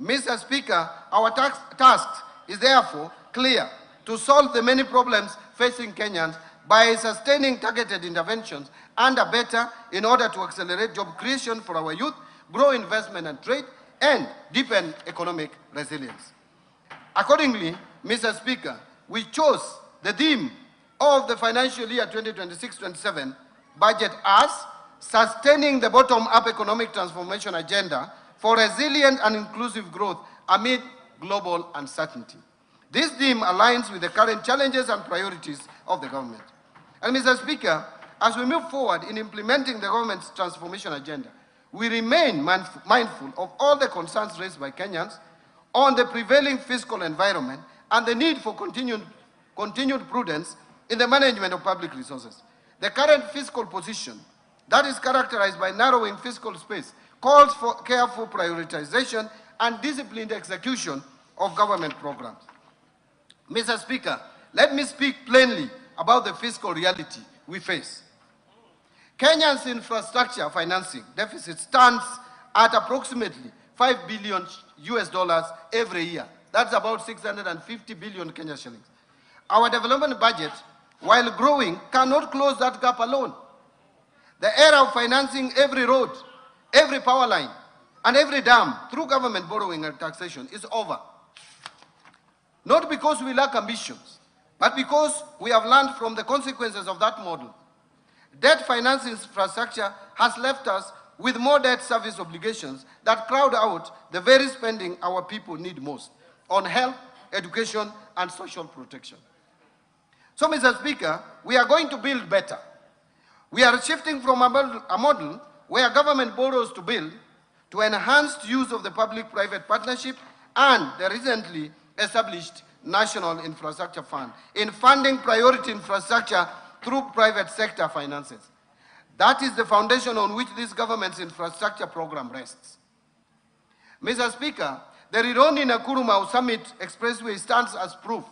Speaker 3: Mr. Speaker, our task is therefore clear: to solve the many problems facing Kenyans by sustaining targeted interventions and better in order to accelerate job creation for our youth, grow investment and trade, and deepen economic resilience. Accordingly, Mr. Speaker, we chose the theme of the financial year 2026-27 budget as sustaining the bottom-up economic transformation agenda for resilient and inclusive growth amid global uncertainty. This theme aligns with the current challenges and priorities of the government. And Mr. Speaker, as we move forward in implementing the government's transformation agenda, we remain mindful of all the concerns raised by Kenyans on the prevailing fiscal environment and the need for continued prudence in the management of public resources. The current fiscal position that is characterized by narrowing fiscal space calls for careful prioritization and disciplined execution of government programs. Mr. Speaker, let me speak plainly about the fiscal reality we face. Kenya's infrastructure financing deficit stands at approximately $5 billion every year. That's about 650 billion Kenya shillings. Our development budget, while growing, cannot close that gap alone. The era of financing every road, every power line, and every dam through government borrowing and taxation is over. Not because we lack ambitions, but because we have learned from the consequences of that model. Debt finance infrastructure has left us with more debt service obligations that crowd out the very spending our people need most on health, education, and social protection. So, Mr. Speaker, we are going to build better. We are shifting from a model where government borrows to build to enhanced use of the public-private partnership and the recently established National Infrastructure Fund in funding priority infrastructure through private sector finances. That is the foundation on which this government's infrastructure program rests. Mr. Speaker, the Rironi-Nakuru-Mau Summit Expressway stands as proof.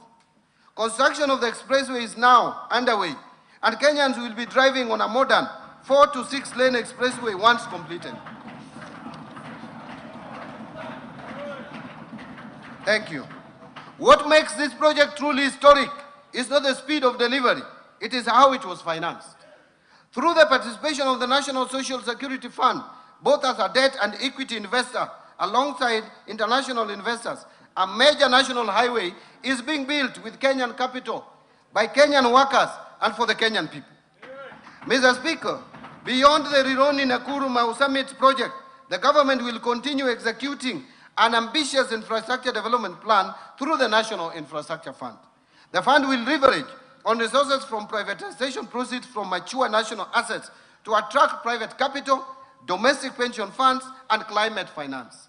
Speaker 3: Construction of the expressway is now underway, and Kenyans will be driving on a modern 4- to 6-lane expressway once completed. Thank you. What makes this project truly historic is not the speed of delivery, it is how it was financed. Through the participation of the National Social Security Fund, both as a debt and equity investor, alongside international investors, a major national highway is being built with Kenyan capital by Kenyan workers and for the Kenyan people. Mr. Speaker, beyond the Rironi-Nakuru-Mau Summit project, the government will continue executing an ambitious infrastructure development plan through the National Infrastructure Fund. The fund will leverage on resources from privatization proceeds from mature national assets to attract private capital, domestic pension funds, and climate finance.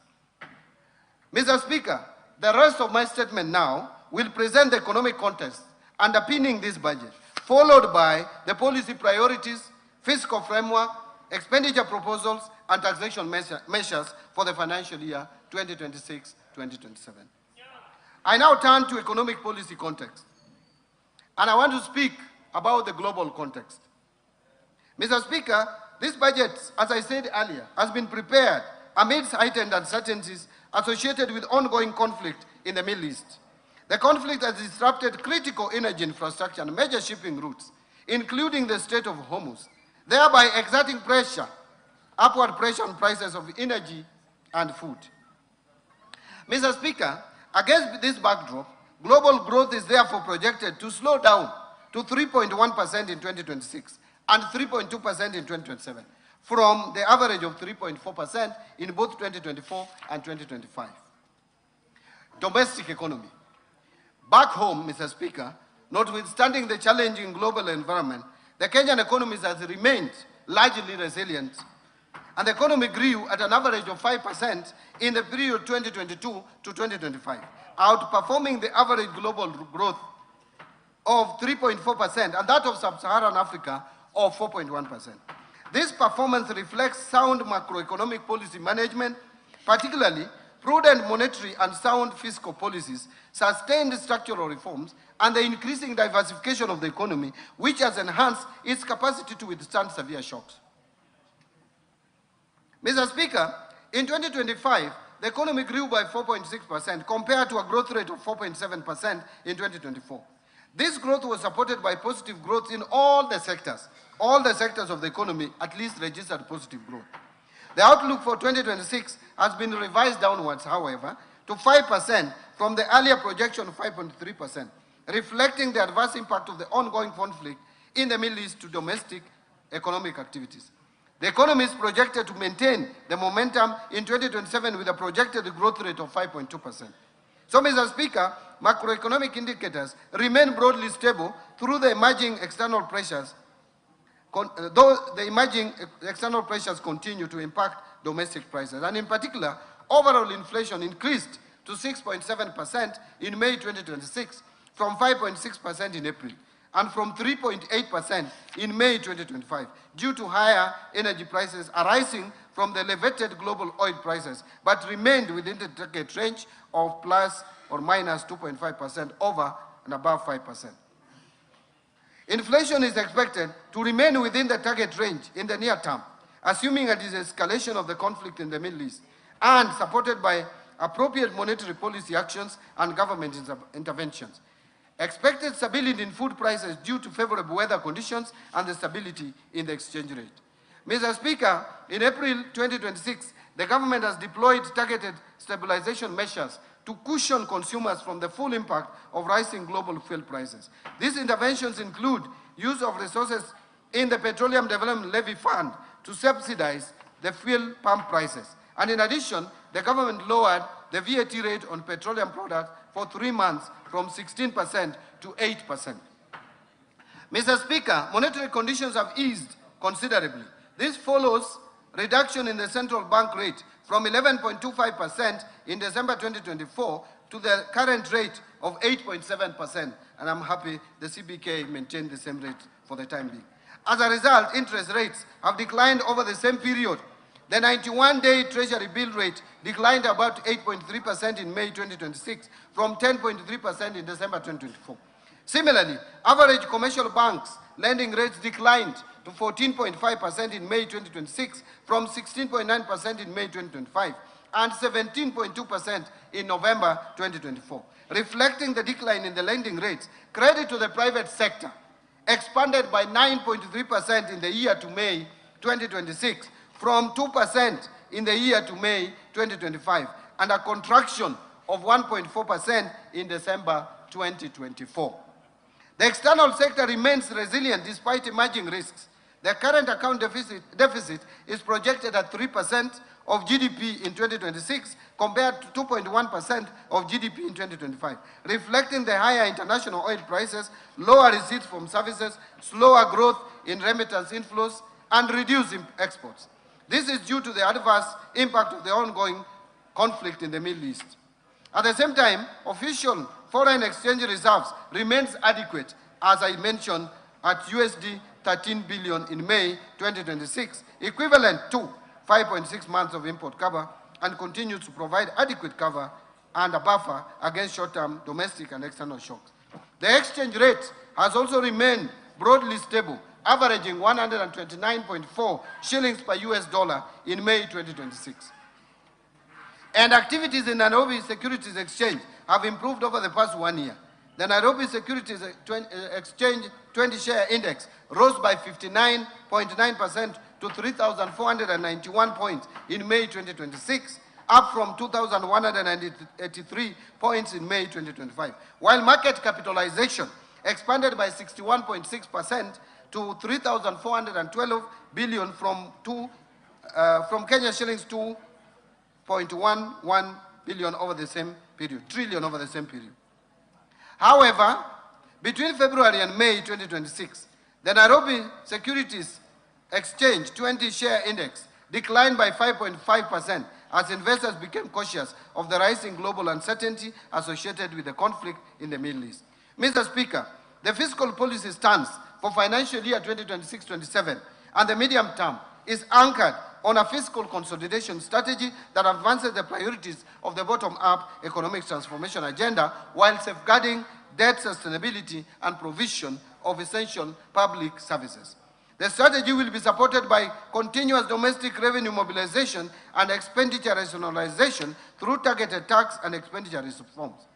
Speaker 3: Mr. Speaker, the rest of my statement now will present the economic context underpinning this budget, followed by the policy priorities, fiscal framework, expenditure proposals, and taxation measures for the financial year 2026-2027. I now turn to economic policy context, and I want to speak about the global context. Mr. Speaker, this budget, as I said earlier, has been prepared amidst heightened uncertainties associated with ongoing conflict in the Middle East. The conflict has disrupted critical energy infrastructure and major shipping routes, including the Strait of Hormuz, thereby exerting pressure, upward pressure on prices of energy and food. Mr. Speaker, against this backdrop, global growth is therefore projected to slow down to 3.1% in 2026 and 3.2% in 2027, from the average of 3.4% in both 2024 and 2025. Domestic economy. Back home, Mr. Speaker, notwithstanding the challenging global environment, the Kenyan economy has remained largely resilient, and the economy grew at an average of 5% in the period 2022 to 2025, outperforming the average global growth of 3.4% and that of sub-Saharan Africa of 4.1%. This performance reflects sound macroeconomic policy management, particularly prudent monetary and sound fiscal policies, sustained structural reforms, and the increasing diversification of the economy, which has enhanced its capacity to withstand severe shocks. Mr. Speaker, in 2025, the economy grew by 4.6% compared to a growth rate of 4.7% in 2024. This growth was supported by positive growth in all the sectors. All the sectors of the economy at least registered positive growth. The outlook for 2026 has been revised downwards, however, to 5% from the earlier projection of 5.3%, reflecting the adverse impact of the ongoing conflict in the Middle East to domestic economic activities. The economy is projected to maintain the momentum in 2027 with a projected growth rate of 5.2%. So, Mr. Speaker, macroeconomic indicators remain broadly stable through the emerging external pressures, though the emerging external pressures continue to impact domestic prices. And in particular, overall inflation increased to 6.7% in May 2026 from 5.6% in April and from 3.8% in May 2025 due to higher energy prices arising from the elevated global oil prices, but remained within the target range of plus or minus 2.5% over and above 5%. Inflation is expected to remain within the target range in the near term, assuming a de-escalation of the conflict in the Middle East, and supported by appropriate monetary policy actions and government interventions. Expected stability in food prices due to favorable weather conditions and the stability in the exchange rate. Mr. Speaker, in April 2026, the government has deployed targeted stabilization measures to cushion consumers from the full impact of rising global fuel prices. These interventions include use of resources in the Petroleum Development Levy Fund to subsidize the fuel pump prices. And in addition, the government lowered the VAT rate on petroleum products for 3 months from 16% to 8%. Mr. Speaker, monetary conditions have eased considerably. This follows reduction in the central bank rate from 11.25% in December 2024 to the current rate of 8.7%. And I'm happy the CBK maintained the same rate for the time being. As a result, interest rates have declined over the same period. The 91-day Treasury bill rate declined about 8.3% in May 2026 from 10.3% in December 2024. Similarly, average commercial banks lending rates declined to 14.5% in May 2026 from 16.9% in May 2025 and 17.2% in November 2024. Reflecting the decline in the lending rates, credit to the private sector expanded by 9.3% in the year to May 2026 from 2% in the year to May 2025 and a contraction of 1.4% in December 2024. The external sector remains resilient despite emerging risks. The current account deficit is projected at 3% of GDP in 2026 compared to 2.1% of GDP in 2025, reflecting the higher international oil prices, lower receipts from services, slower growth in remittance inflows, and reduced exports. This is due to the adverse impact of the ongoing conflict in the Middle East. At the same time, official foreign exchange reserves remains adequate, as I mentioned, at USD 13 billion in May 2026, equivalent to 5.6 months of import cover, and continues to provide adequate cover and a buffer against short-term domestic and external shocks. The exchange rate has also remained broadly stable, averaging 129.4 shillings per US dollar in May 2026. And activities in Nairobi Securities Exchange have improved over the past 1 year. The Nairobi Securities Exchange 20-share index rose by 59.9% to 3,491 points in May 2026, up from 2,183 points in May 2025, while market capitalization expanded by 61.6% to 3,412 billion from Kenya shillings 2.11 billion over the same period, trillion over the same period. However, between February and May 2026, the Nairobi Securities Exchange 20-share index declined by 5.5% as investors became cautious of the rising global uncertainty associated with the conflict in the Middle East. Mr. Speaker, the fiscal policy stance for financial year 2026-27 and the medium term is anchored on a fiscal consolidation strategy that advances the priorities of the bottom-up economic transformation agenda while safeguarding debt sustainability and provision of essential public services. The strategy will be supported by continuous domestic revenue mobilization and expenditure rationalization through targeted tax and expenditure reforms.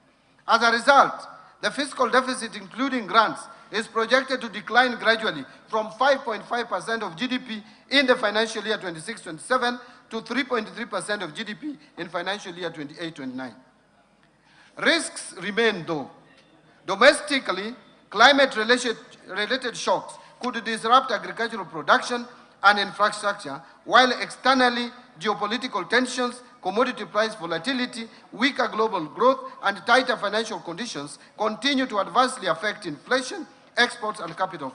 Speaker 3: As a result, the fiscal deficit, including grants, is projected to decline gradually from 5.5% of GDP in the financial year 26-27 to 3.3% of GDP in financial year 28-29. Risks remain though. Domestically, climate-related shocks could disrupt agricultural production and infrastructure, while externally, geopolitical tensions, commodity price volatility, weaker global growth, and tighter financial conditions continue to adversely affect inflation, exports, and capital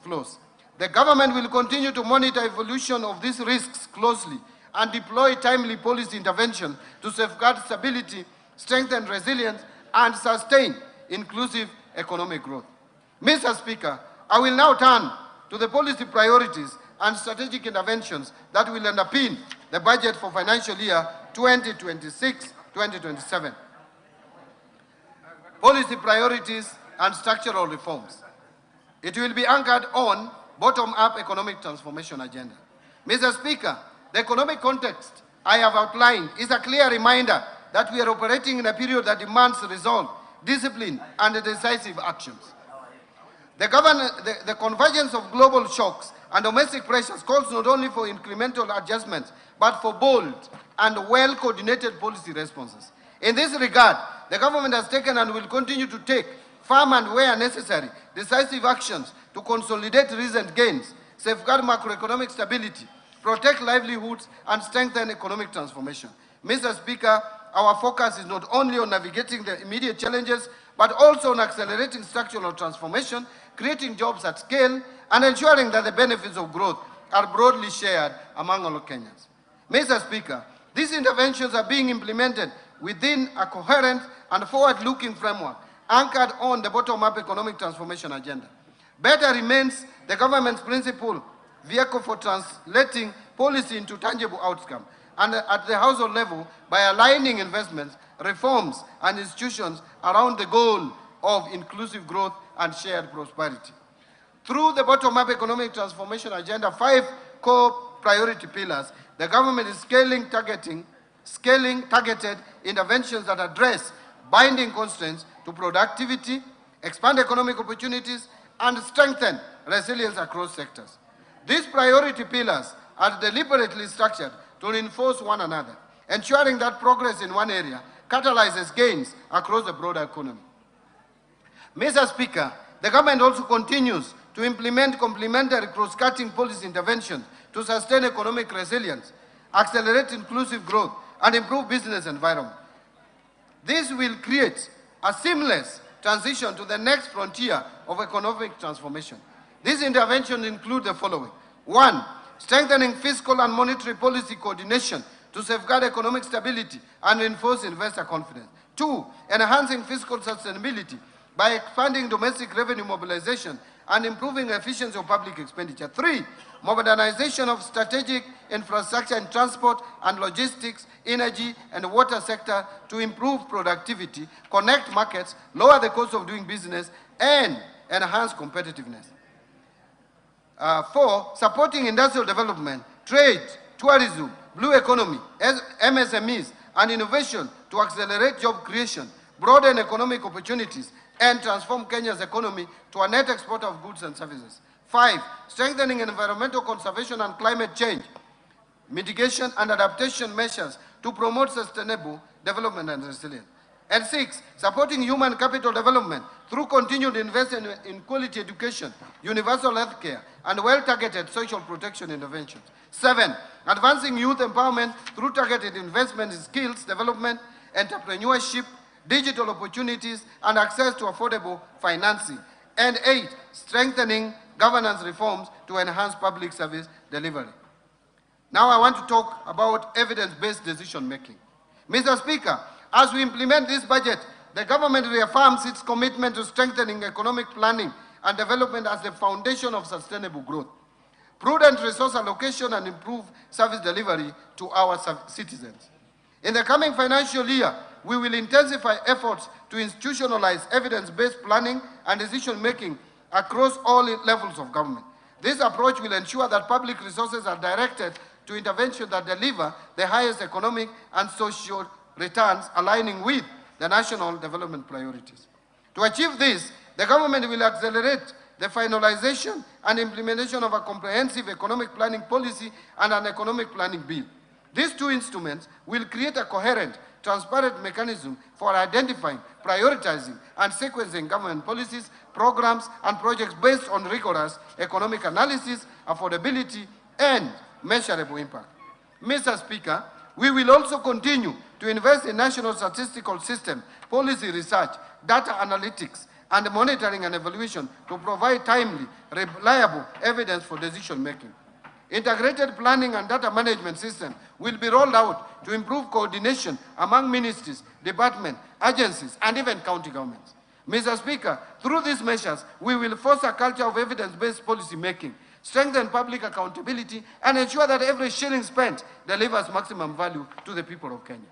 Speaker 3: flows. The government will continue to monitor evolution of these risks closely and deploy timely policy intervention to safeguard stability, strengthen resilience, and sustain inclusive economic growth. Mr. Speaker, I will now turn to the policy priorities and strategic interventions that will underpin the budget for financial year 2026-2027. Policy priorities and structural reforms. It will be anchored on bottom-up economic transformation agenda. Mr. Speaker, the economic context I have outlined is a clear reminder that we are operating in a period that demands resolve, discipline, and decisive actions. The convergence of global shocks and domestic pressures calls not only for incremental adjustments, but for bold and well-coordinated policy responses. In this regard, the government has taken and will continue to take firm and, where necessary, decisive actions to consolidate recent gains, safeguard macroeconomic stability, protect livelihoods, and strengthen economic transformation. Mr. Speaker, our focus is not only on navigating the immediate challenges, but also on accelerating structural transformation, creating jobs at scale, and ensuring that the benefits of growth are broadly shared among all Kenyans. Mr. Speaker, these interventions are being implemented within a coherent and forward-looking framework anchored on the bottom-up economic transformation agenda. Better remains the government's principal vehicle for translating policy into tangible outcomes, and at the household level by aligning investments, reforms, and institutions around the goal of inclusive growth and shared prosperity. Through the bottom-up economic transformation agenda, 5 core priority pillars, the government is scaling targeted interventions that address binding constraints to productivity, expand economic opportunities, and strengthen resilience across sectors. These priority pillars are deliberately structured to reinforce one another, ensuring that progress in one area catalyzes gains across the broader economy. Mr. Speaker, the government also continues to implement complementary cross-cutting policy interventions to sustain economic resilience, accelerate inclusive growth, and improve business environment. This will create a seamless transition to the next frontier of economic transformation. These interventions include the following. 1, strengthening fiscal and monetary policy coordination to safeguard economic stability and reinforce investor confidence. 2, enhancing fiscal sustainability by expanding domestic revenue mobilization and improving efficiency of public expenditure. 3, modernization of strategic infrastructure in transport and logistics, energy, and water sector to improve productivity, connect markets, lower the cost of doing business, and enhance competitiveness. 4, supporting industrial development, trade, tourism, blue economy, MSMEs, and innovation to accelerate job creation, broaden economic opportunities, and transform Kenya's economy to a net exporter of goods and services. 5, strengthening environmental conservation and climate change, mitigation and adaptation measures to promote sustainable development and resilience. And 6, supporting human capital development through continued investment in quality education, universal health care, and well-targeted social protection interventions. 7, advancing youth empowerment through targeted investment in skills development, entrepreneurship, digital opportunities, and access to affordable financing. And 8, strengthening governance reforms to enhance public service delivery. Now I want to talk about evidence-based decision-making. Mr. Speaker, as we implement this budget, the government reaffirms its commitment to strengthening economic planning and development as the foundation of sustainable growth, prudent resource allocation, and improved service delivery to our citizens. In the coming financial year, we will intensify efforts to institutionalize evidence-based planning and decision-making across all levels of government. This approach will ensure that public resources are directed to interventions that deliver the highest economic and social returns, aligning with the national development priorities. To achieve this, the government will accelerate the finalization and implementation of a comprehensive economic planning policy and an economic planning bill. These 2 instruments will create a coherent, transparent mechanism for identifying, prioritizing, and sequencing government policies, programs, and projects based on rigorous economic analysis, affordability, and measurable impact. Mr. Speaker, we will also continue to invest in national statistical system, policy research, data analytics, and monitoring and evaluation to provide timely, reliable evidence for decision-making. Integrated planning and data management system will be rolled out to improve coordination among ministries, departments, agencies, and even county governments. Mr. Speaker, through these measures, we will foster a culture of evidence-based policy making, strengthen public accountability, and ensure that every shilling spent delivers maximum value to the people of Kenya.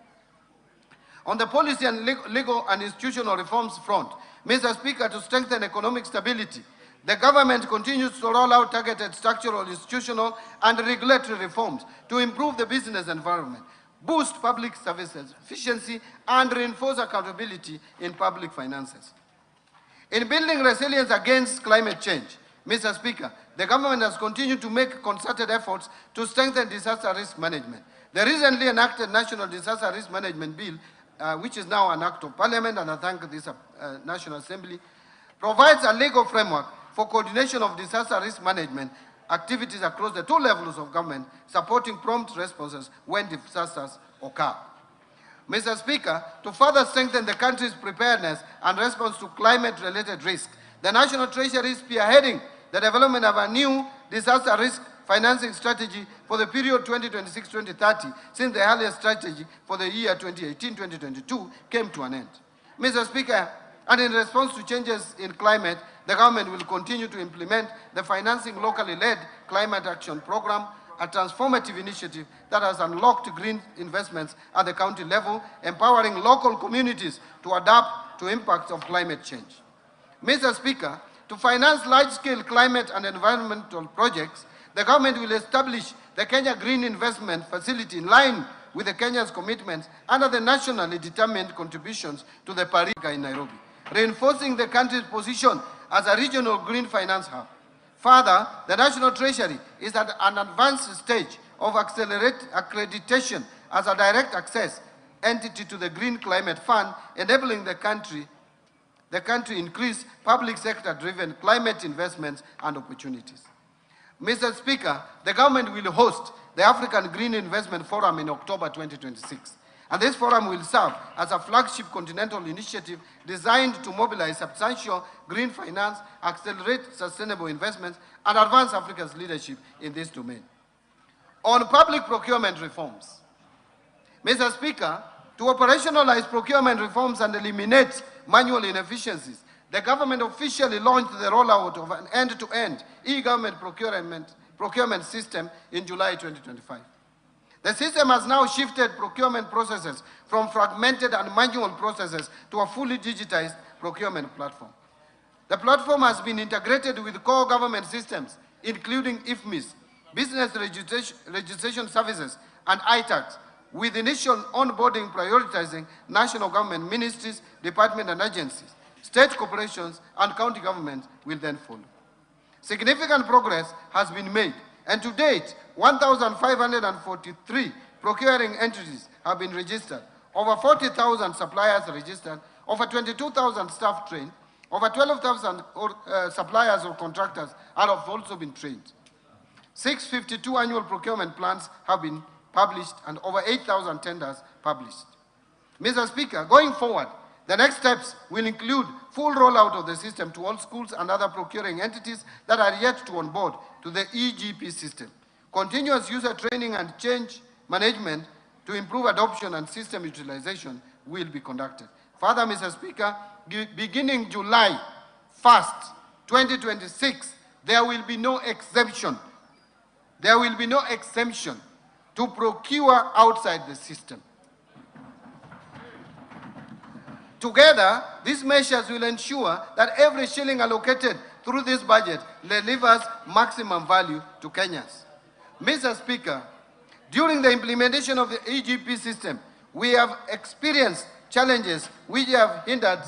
Speaker 3: On the policy and legal and institutional reforms front, Mr. Speaker, to strengthen economic stability, the government continues to roll out targeted structural, institutional, and regulatory reforms to improve the business environment, boost public services efficiency, and reinforce accountability in public finances. In building resilience against climate change, Mr. Speaker, the government has continued to make concerted efforts to strengthen disaster risk management. The recently enacted National Disaster Risk Management Bill, which is now an act of parliament, and I thank this National Assembly, provides a legal framework for coordination of disaster risk management activities across the 2 levels of government, supporting prompt responses when disasters occur. Mr. Speaker, to further strengthen the country's preparedness and response to climate-related risk, the National Treasury is spearheading the development of a new disaster risk financing strategy for the period 2026-2030, since the earlier strategy for the year 2018-2022 came to an end. Mr. Speaker, and in response to changes in climate, the government will continue to implement the Financing Locally Led Climate Action Program, a transformative initiative that has unlocked green investments at the county level, empowering local communities to adapt to impacts of climate change. Mr. Speaker, to finance large-scale climate and environmental projects, the government will establish the Kenya Green Investment Facility in line with the Kenya's commitments under the nationally determined contributions to the Paris in Nairobi, reinforcing the country's position as a regional green finance hub. Further, the National Treasury is at an advanced stage of accreditation as a direct access entity to the Green Climate Fund, enabling the country increase public sector-driven climate investments and opportunities. Mr. Speaker, the government will host the African Green Investment Forum in October 2026. And this forum will serve as a flagship continental initiative designed to mobilize substantial green finance, accelerate sustainable investments, and advance Africa's leadership in this domain. On public procurement reforms, Mr. Speaker, to operationalize procurement reforms and eliminate manual inefficiencies, the government officially launched the rollout of an end-to-end e-government procurement system in July 2025. The system has now shifted procurement processes from fragmented and manual processes to a fully digitized procurement platform. The platform has been integrated with core government systems, including IFMIS, Business Registration Services, and ITAX, with initial onboarding prioritizing national government ministries, departments and agencies. State corporations and county governments will then follow. Significant progress has been made, and to date, 1,543 procuring entities have been registered, over 40,000 suppliers registered, over 22,000 staff trained, over 12,000 suppliers or contractors have also been trained. 652 annual procurement plans have been published and over 8,000 tenders published. Mr. Speaker, going forward, the next steps will include full rollout of the system to all schools and other procuring entities that are yet to onboard to the EGP system. Continuous user training and change management to improve adoption and system utilization will be conducted. Further, Mr. Speaker, beginning July 1st, 2026, there will be no exemption. There will be no exemption to procure outside the system. Together, these measures will ensure that every shilling allocated through this budget delivers maximum value to Kenyans. Mr. Speaker, during the implementation of the EGP system, we have experienced challenges which have hindered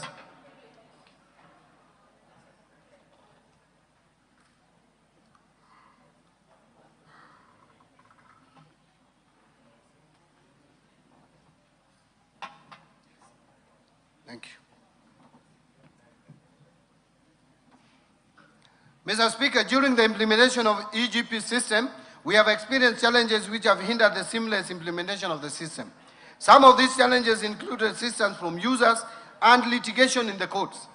Speaker 3: Thank you. Mr. Speaker, during the implementation of EGP system, we have experienced challenges which have hindered the seamless implementation of the system. Some of these challenges include resistance from users and litigation in the courts.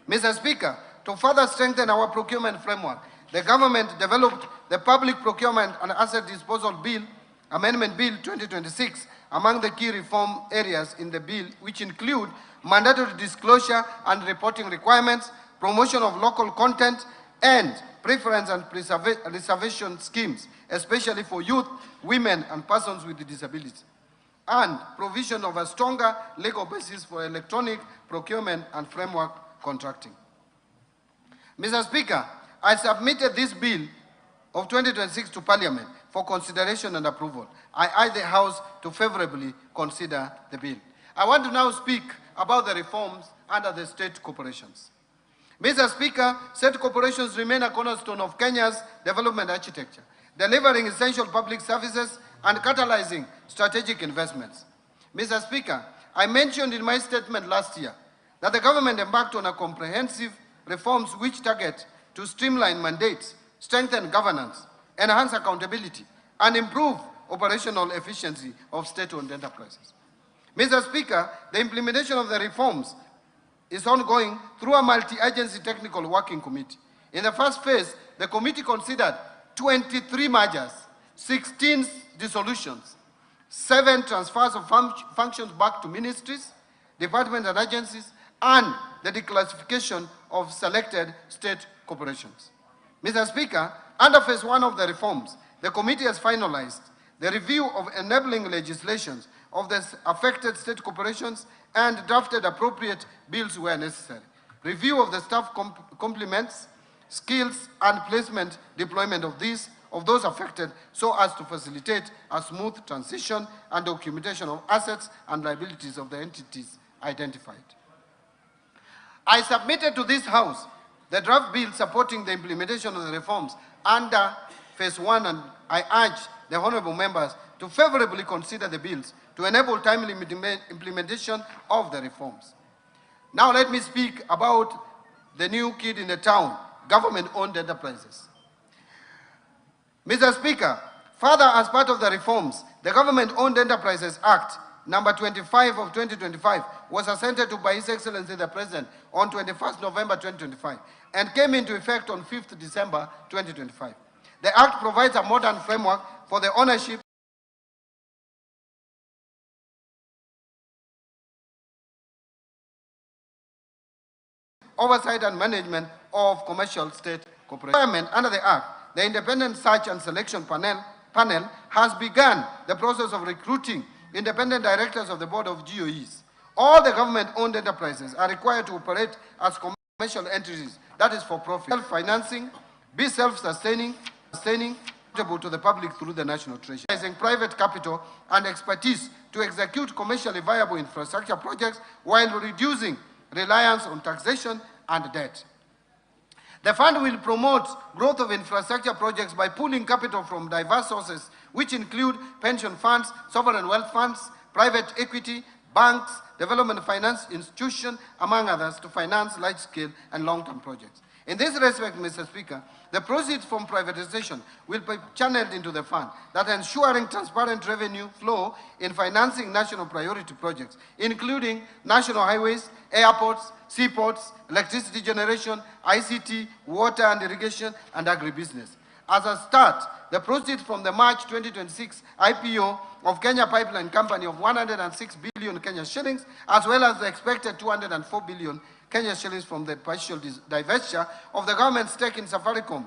Speaker 3: Mr. Speaker, to further strengthen our procurement framework, the government developed the Public Procurement and Asset Disposal Bill, Amendment Bill 2026, among the key reform areas in the bill, which include mandatory disclosure and reporting requirements, promotion of local content, and preference and reservation schemes, especially for youth, women, and persons with disability, and provision of a stronger legal basis for electronic procurement and framework contracting. Mr. Speaker, I submitted this bill of 2026 to Parliament for consideration and approval. I urge the House to favorably consider the bill. I want to now speak about the reforms under the state corporations. Mr. Speaker, state corporations remain a cornerstone of Kenya's development architecture, delivering essential public services and catalyzing strategic investments. Mr. Speaker, I mentioned in my statement last year that the government embarked on a comprehensive reforms which target to streamline mandates, strengthen governance, enhance accountability, and improve operational efficiency of state-owned enterprises. Mr. Speaker, the implementation of the reforms is ongoing through a multi-agency technical working committee. In the first phase, the committee considered 23 mergers, 16 dissolutions, 7 transfers of functions back to ministries, departments and agencies, and the declassification of selected state corporations. Mr. Speaker, under phase 1 of the reforms, the committee has finalized the review of enabling legislations of the affected state corporations and drafted appropriate bills where necessary. Review of the staff complements, skills, and placement deployment of those affected so as to facilitate a smooth transition and documentation of assets and liabilities of the entities identified. I submitted to this House the draft bill supporting the implementation of the reforms under phase 1, and I urge the honorable members to favorably consider the bills to enable timely implementation of the reforms. Now let me speak about the new kid in the town, government-owned enterprises. Mr. Speaker, further as part of the reforms, the Government-Owned Enterprises Act number 25 of 2025 was assented to by His Excellency the President on 21st November 2025 and came into effect on 5th December 2025. The Act provides a modern framework for the ownership, oversight and management of commercial state corporations. Under the Act, the Independent Search and Selection Panel has begun the process of recruiting independent directors of the Board of GOEs. All the government-owned enterprises are required to operate as commercial entities, that is for profit, self-financing, be self-sustaining, accountable to the public through the national treasury, using private capital and expertise to execute commercially viable infrastructure projects while reducing reliance on taxation and debt. The fund will promote growth of infrastructure projects by pooling capital from diverse sources, which include pension funds, sovereign wealth funds, private equity, banks, development finance institutions, among others, to finance large-scale and long-term projects. In this respect, Mr. Speaker, the proceeds from privatization will be channeled into the fund, that ensuring transparent revenue flow in financing national priority projects, including national highways, airports, seaports, electricity generation, ICT, water and irrigation, and agribusiness. As a start, the proceeds from the March 2026 IPO of Kenya Pipeline Company of 106 billion Kenya shillings, as well as the expected 204 billion Kenya shillings from the partial divestiture of the government's stake in Safaricom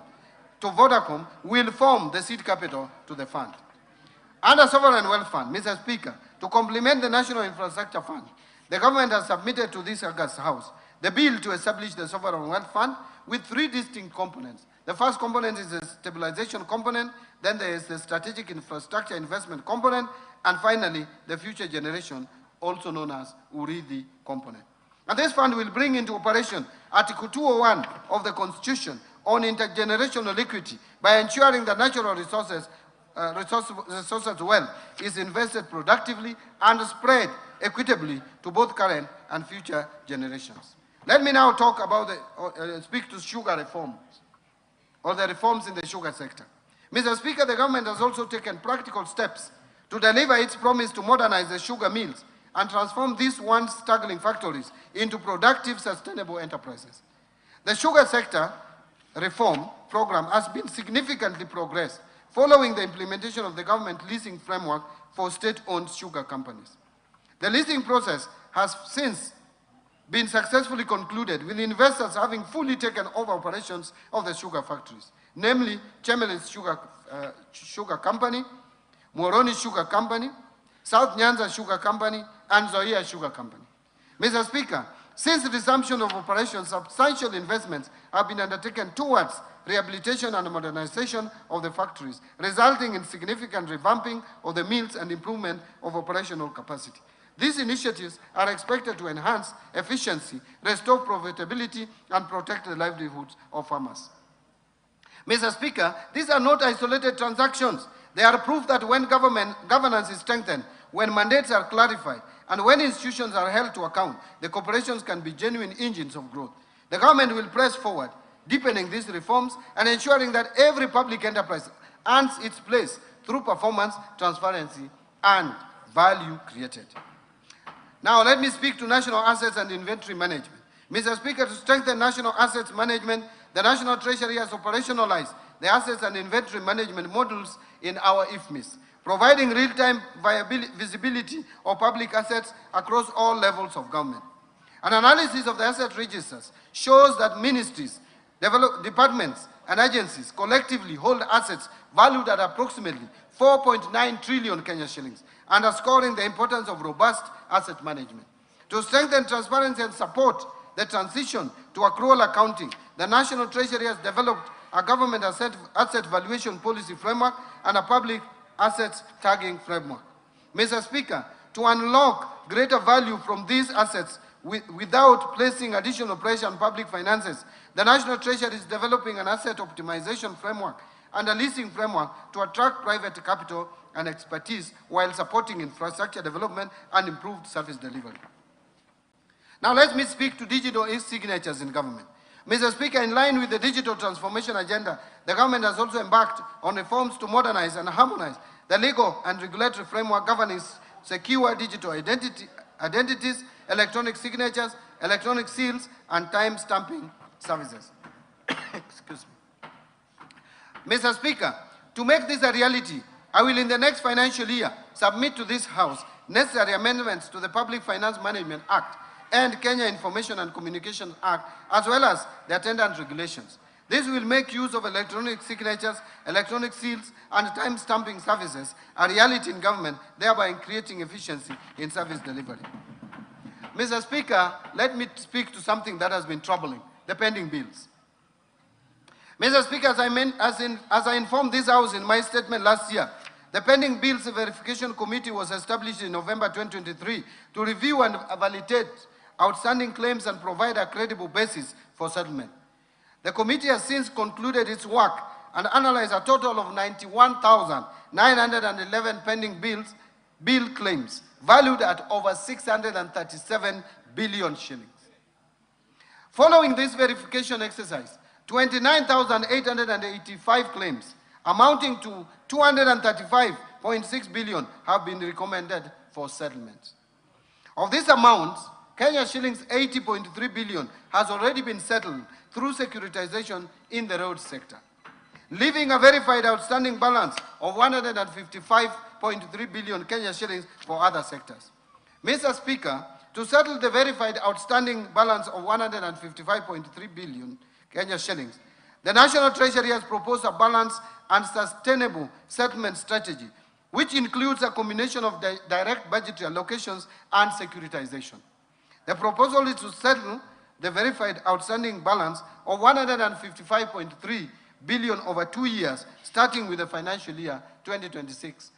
Speaker 3: to Vodacom, will form the seed capital to the fund. Under Sovereign Wealth Fund, Mr. Speaker, to complement the National Infrastructure Fund, the government has submitted to this August House the bill to establish the Sovereign Wealth Fund with 3 distinct components. The first component is the stabilization component, then there is the strategic infrastructure investment component, and finally, the future generation, also known as URIDI component. And this fund will bring into operation Article 201 of the Constitution on intergenerational equity by ensuring that natural resources wealth is invested productively and spread equitably to both current and future generations. Let me now talk about speak to sugar reforms, or the reforms in the sugar sector. Mr. Speaker, the government has also taken practical steps to deliver its promise to modernize the sugar mills and transform these once struggling factories into productive, sustainable enterprises. The sugar sector reform program has been significantly progressed following the implementation of the government leasing framework for state-owned sugar companies. The leasing process has since been successfully concluded, with investors having fully taken over operations of the sugar factories, namely Chemelis Sugar Company, Moroni Sugar Company, South Nyanza Sugar Company, and Zoia Sugar Company. Mr. Speaker, since the resumption of operations, substantial investments have been undertaken towards rehabilitation and modernization of the factories, resulting in significant revamping of the mills and improvement of operational capacity. These initiatives are expected to enhance efficiency, restore profitability, and protect the livelihoods of farmers. Mr. Speaker, these are not isolated transactions. They are proof that when governance is strengthened, when mandates are clarified, and when institutions are held to account, the corporations can be genuine engines of growth. The government will press forward, deepening these reforms and ensuring that every public enterprise earns its place through performance, transparency, and value created. Now, let me speak to national assets and inventory management. Mr. Speaker, to strengthen national assets management, the National Treasury has operationalized the assets and inventory management modules in our IFMIS, providing real-time visibility of public assets across all levels of government. An analysis of the asset registers shows that ministries, departments, and agencies collectively hold assets valued at approximately 4.9 trillion Kenya shillings, underscoring the importance of robust asset management. To strengthen transparency and support the transition to accrual accounting, the National Treasury has developed a government asset valuation policy framework and a public assets tagging framework. Mr. Speaker, to unlock greater value from these assets without placing additional pressure on public finances, the National Treasury is developing an asset optimization framework and a leasing framework to attract private capital and expertise while supporting infrastructure development and improved service delivery. Now let me speak to digital e-signatures in government. Mr. Speaker, in line with the digital transformation agenda, the government has also embarked on reforms to modernize and harmonize the legal and regulatory framework governing secure digital identities, electronic signatures, electronic seals, and time stamping services. Excuse me. Mr. Speaker, to make this a reality, I will in the next financial year submit to this House necessary amendments to the Public Finance Management Act and Kenya Information and Communications Act, as well as the attendant regulations. This will make use of electronic signatures, electronic seals, and time stamping services a reality in government, thereby creating efficiency in service delivery. Mr. Speaker, let me speak to something that has been troubling, the pending bills. Mr. Speaker, as I informed this House in my statement last year, the pending bills verification committee was established in November 2023 to review and validate outstanding claims and provide a credible basis for settlement. The committee has since concluded its work and analyzed a total of 91,911 pending bill claims, valued at over 637 billion shillings. Following this verification exercise, 29,885 claims, amounting to 235.6 billion, have been recommended for settlement. Of this amount, Kenya shillings 80.3 billion has already been settled through securitization in the road sector, leaving a verified outstanding balance of 155.3 billion Kenya shillings for other sectors. Mr. Speaker, to settle the verified outstanding balance of 155.3 billion Kenya shillings, the National Treasury has proposed a balanced and sustainable settlement strategy, which includes a combination of direct budgetary allocations and securitization. The proposal is to settle the verified outstanding balance of 155.3 billion over 2 years, starting with the financial year 2026-2027.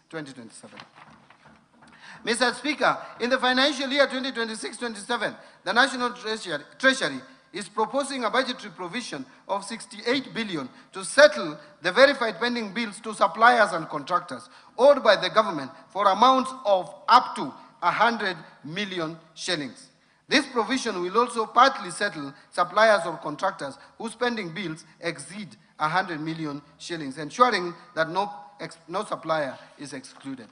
Speaker 3: Mr. Speaker, in the financial year 2026-27, the National Treasury is proposing a budgetary provision of 68 billion to settle the verified pending bills to suppliers and contractors owed by the government for amounts of up to 100 million shillings. This provision will also partly settle suppliers or contractors whose pending bills exceed 100 million shillings, ensuring that no supplier is excluded.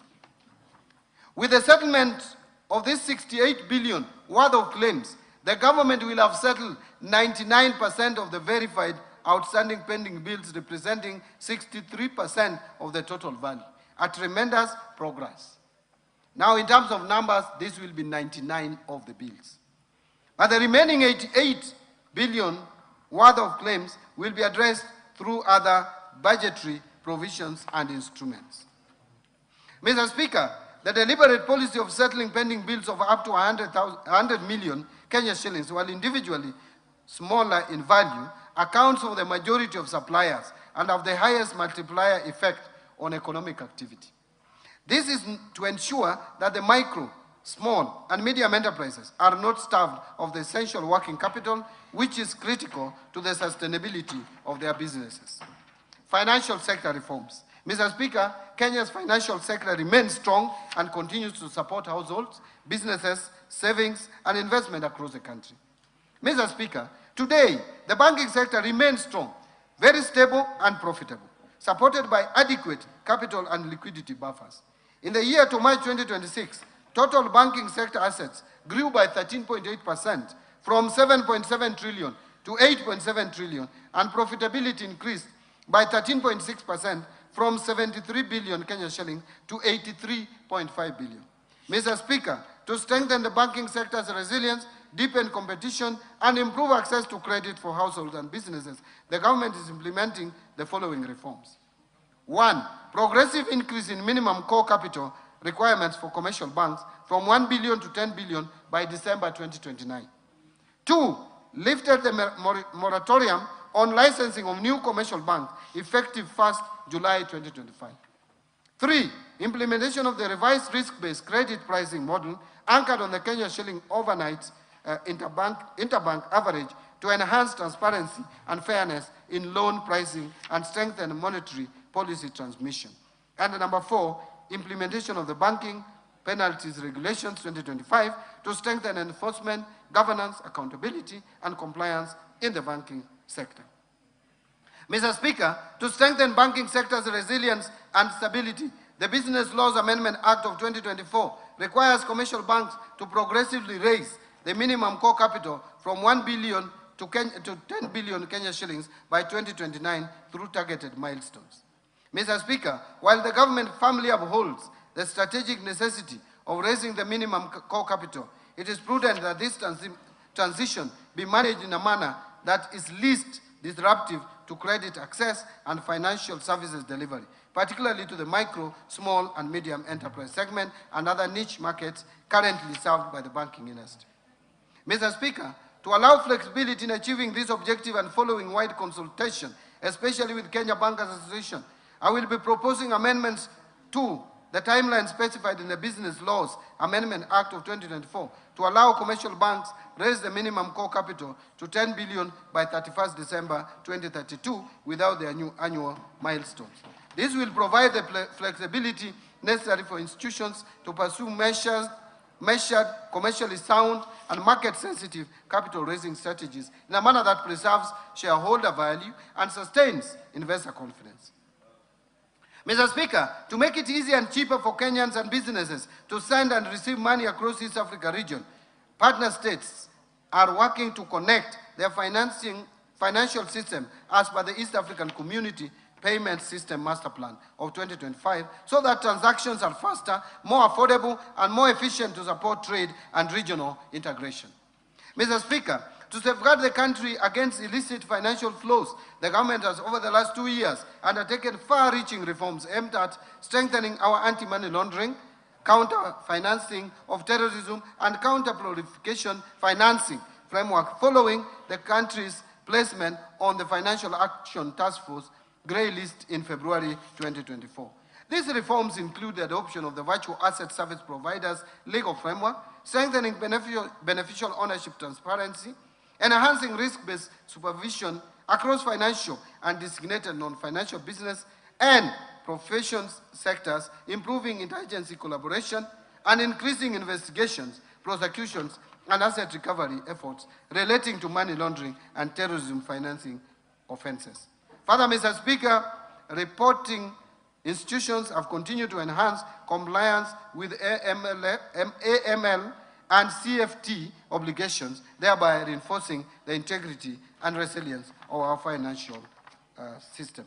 Speaker 3: With the settlement of this 68 billion worth of claims, the government will have settled 99% of the verified outstanding pending bills, representing 63% of the total value, a tremendous progress. Now, in terms of numbers, this will be 99 of the bills. But the remaining 88 billion worth of claims will be addressed through other budgetary provisions and instruments. Mr. Speaker, the deliberate policy of settling pending bills of up to 100 million Kenya shillings, while individually smaller in value, accounts for the majority of suppliers and have the highest multiplier effect on economic activity. This is to ensure that the micro, small and medium enterprises are not starved of the essential working capital, which is critical to the sustainability of their businesses. Financial sector reforms. Mr. Speaker, Kenya's financial sector remains strong and continues to support households, businesses, savings, and investment across the country. Mr. Speaker, today, the banking sector remains strong, very stable and profitable, supported by adequate capital and liquidity buffers. In the year to March 2026, total banking sector assets grew by 13.8% from 7.7 trillion to 8.7 trillion, and profitability increased by 13.6% from 73 billion Kenya shillings to 83.5 billion. Mr. Speaker, to strengthen the banking sector's resilience, deepen competition, and improve access to credit for households and businesses, the government is implementing the following reforms. 1. Progressive increase in minimum core capital requirements for commercial banks from 1 billion to 10 billion by December 2029. 2. Lifted the moratorium on licensing of new commercial banks effective 1st July 2025. 3. Implementation of the revised risk-based credit pricing model anchored on the Kenya shilling overnight interbank average to enhance transparency and fairness in loan pricing and strengthen monetary policy transmission. And number 4, implementation of the banking penalties regulations 2025 to strengthen enforcement, governance, accountability, and compliance in the banking sector. Mr. Speaker, to strengthen banking sector's resilience and stability, the Business Laws Amendment Act of 2024 requires commercial banks to progressively raise the minimum core capital from 1 billion to 10 billion Kenya shillings by 2029 through targeted milestones. Mr. Speaker, while the government firmly upholds the strategic necessity of raising the minimum core capital, it is prudent that this transition be managed in a manner that is least disruptive to credit access and financial services delivery, particularly to the micro, small, and medium enterprise segment and other niche markets currently served by the banking industry. Mr. Speaker, to allow flexibility in achieving this objective and following wide consultation, especially with Kenya Bankers Association, I will be proposing amendments to the timeline specified in the Business Laws Amendment Act of 2024 to allow commercial banks raise the minimum core capital to 10 billion by 31st December 2032 without their new annual milestones. This will provide the flexibility necessary for institutions to pursue measured, commercially sound, and market-sensitive capital-raising strategies in a manner that preserves shareholder value and sustains investor confidence. Mr. Speaker, to make it easier and cheaper for Kenyans and businesses to send and receive money across the East Africa region, partner states are working to connect their financial system as per the East African Community Payment System Master Plan of 2025 so that transactions are faster, more affordable, and more efficient to support trade and regional integration. Mr. Speaker, to safeguard the country against illicit financial flows, the government has, over the last 2 years, undertaken far-reaching reforms aimed at strengthening our anti-money laundering, counter-financing of terrorism, and counter-proliferation financing framework following the country's placement on the Financial Action Task Force Grey List in February 2024. These reforms include the adoption of the Virtual Asset Service Providers legal framework, strengthening beneficial ownership transparency, enhancing risk-based supervision across financial and designated non-financial business and professions sectors, improving interagency collaboration, and increasing investigations, prosecutions, and asset recovery efforts relating to money laundering and terrorism financing offenses. Further, Mr. Speaker, reporting institutions have continued to enhance compliance with AML and CFT obligations, thereby reinforcing the integrity and resilience of our financial system.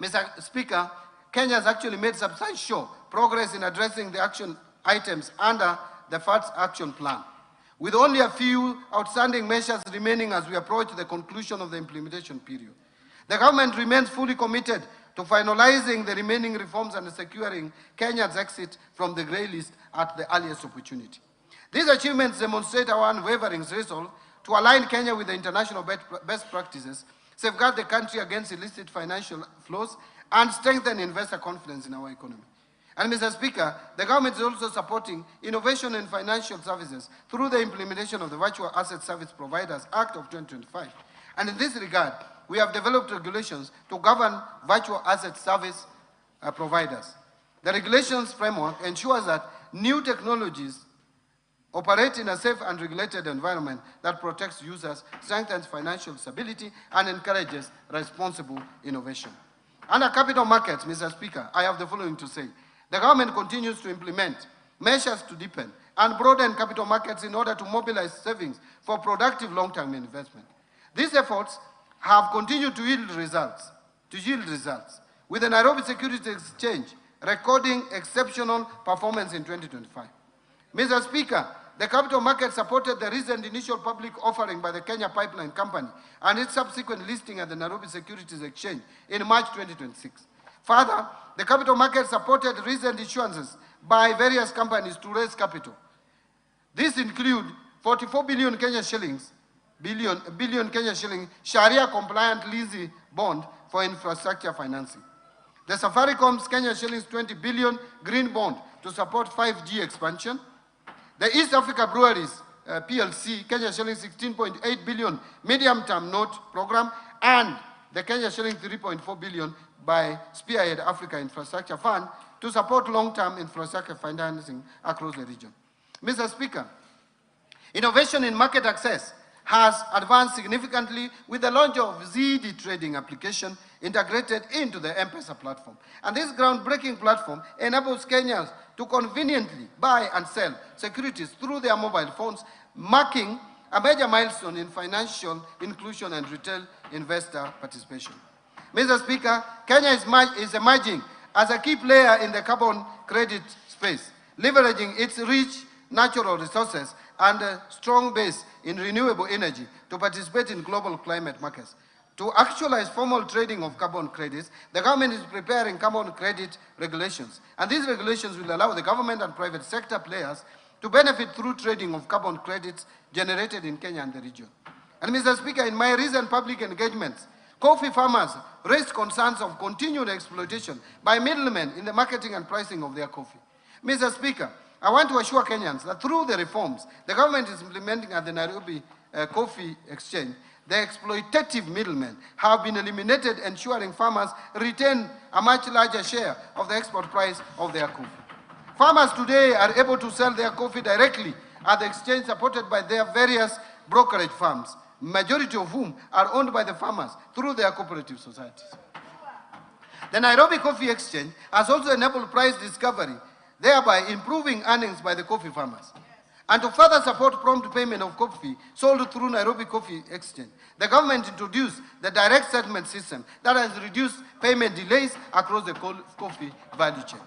Speaker 3: Mr. Speaker, Kenya has actually made substantial progress in addressing the action items under the FATS Action Plan, with only a few outstanding measures remaining as we approach the conclusion of the implementation period. The government remains fully committed to finalizing the remaining reforms and securing Kenya's exit from the grey list at the earliest opportunity. These achievements demonstrate our unwavering resolve to align Kenya with the international best practices, safeguard the country against illicit financial flows, and strengthen investor confidence in our economy. And Mr. Speaker, the government is also supporting innovation in financial services through the implementation of the Virtual Asset Service Providers Act of 2025. And in this regard, we have developed regulations to govern virtual asset service providers. The regulations framework ensures that new technologies operate in a safe and regulated environment that protects users, strengthens financial stability, and encourages responsible innovation. Under capital markets, Mr. Speaker, I have the following to say. The government continues to implement measures to deepen and broaden capital markets in order to mobilize savings for productive long-term investment. These efforts have continued to yield results, with the Nairobi Securities Exchange recording exceptional performance in 2025. Mr. Speaker, the capital market supported the recent initial public offering by the Kenya Pipeline Company and its subsequent listing at the Nairobi Securities Exchange in March 2026. Further, the capital market supported recent issuances by various companies to raise capital. These include 44 billion Kenya shillings, Sharia-compliant leasing bond for infrastructure financing. The Safaricom's Kenya shillings 20 billion green bond to support 5G expansion. The East Africa Breweries PLC Kenya shillings 16.8 billion medium-term note program, and the Kenya shillings 3.4 billion by Spearhead Africa Infrastructure Fund to support long-term infrastructure financing across the region. Mr. Speaker, innovation in market access has advanced significantly with the launch of ZD trading application integrated into the M-Pesa platform. And this groundbreaking platform enables Kenyans to conveniently buy and sell securities through their mobile phones, marking a major milestone in financial inclusion and retail investor participation. Mr. Speaker, Kenya is emerging as a key player in the carbon credit space, leveraging its rich natural resources and a strong base in renewable energy to participate in global climate markets. To actualize formal trading of carbon credits, the government is preparing carbon credit regulations, and these regulations will allow the government and private sector players to benefit through trading of carbon credits generated in Kenya and the region. And Mr. Speaker, in my recent public engagements, coffee farmers raised concerns of continued exploitation by middlemen in the marketing and pricing of their coffee. Mr. Speaker, I want to assure Kenyans that through the reforms the government is implementing at the Nairobi Coffee Exchange, the exploitative middlemen have been eliminated, ensuring farmers retain a much larger share of the export price of their coffee. Farmers today are able to sell their coffee directly at the exchange, supported by their various brokerage firms, majority of whom are owned by the farmers through their cooperative societies. The Nairobi Coffee Exchange has also enabled price discovery, thereby improving earnings by the coffee farmers. And to further support prompt payment of coffee sold through Nairobi Coffee Exchange, the government introduced the direct settlement system that has reduced payment delays across the coffee value chain.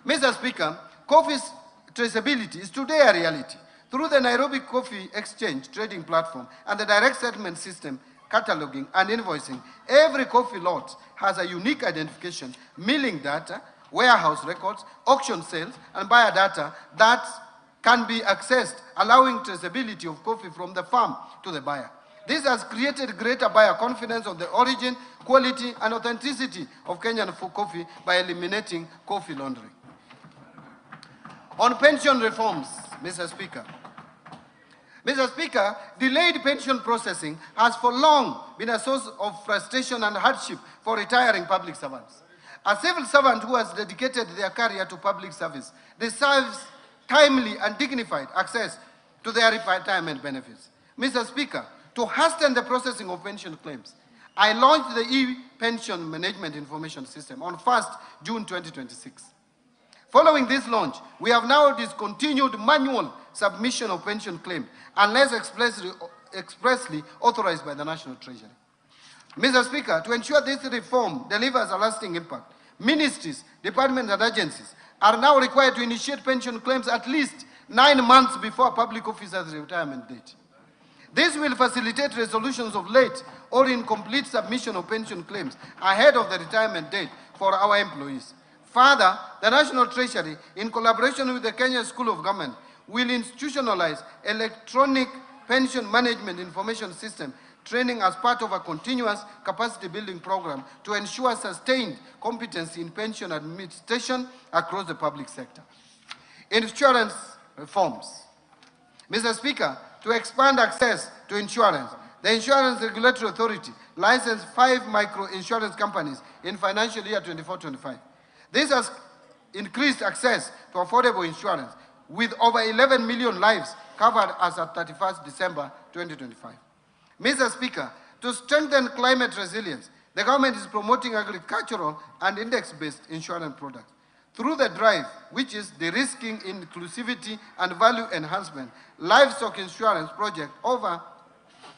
Speaker 3: Mr. Speaker, coffee's traceability is today a reality. Through the Nairobi Coffee Exchange trading platform and the direct settlement system, cataloging and invoicing, every coffee lot has a unique identification, milling data, warehouse records, auction sales, and buyer data that can be accessed, allowing traceability of coffee from the farm to the buyer. This has created greater buyer confidence of the origin, quality, and authenticity of Kenyan coffee by eliminating coffee laundering. On pension reforms, Mr. Speaker. Mr. Speaker, delayed pension processing has for long been a source of frustration and hardship for retiring public servants. A civil servant who has dedicated their career to public service deserves timely and dignified access to their retirement benefits. Mr. Speaker, to hasten the processing of pension claims, I launched the e-pension management information system on 1st June 2026. Following this launch, we have now discontinued manual submission of pension claims unless expressly authorized by the National Treasury. Mr. Speaker, to ensure this reform delivers a lasting impact, ministries, departments, and agencies are now required to initiate pension claims at least 9 months before a public officer's retirement date. This will facilitate resolutions of late or incomplete submission of pension claims ahead of the retirement date for our employees. Further, the National Treasury, in collaboration with the Kenya School of Government, will institutionalize electronic pension management information system training as part of a continuous capacity building program to ensure sustained competency in pension administration across the public sector. Insurance reforms. Mr. Speaker, to expand access to insurance, the Insurance Regulatory Authority licensed 5 micro-insurance companies in financial year 24-25. This has increased access to affordable insurance, with over 11 million lives covered as at 31st December 2025. Mr. Speaker, to strengthen climate resilience, the government is promoting agricultural and index-based insurance products. Through the drive, which is de-risking, inclusivity, and value enhancement, livestock insurance project over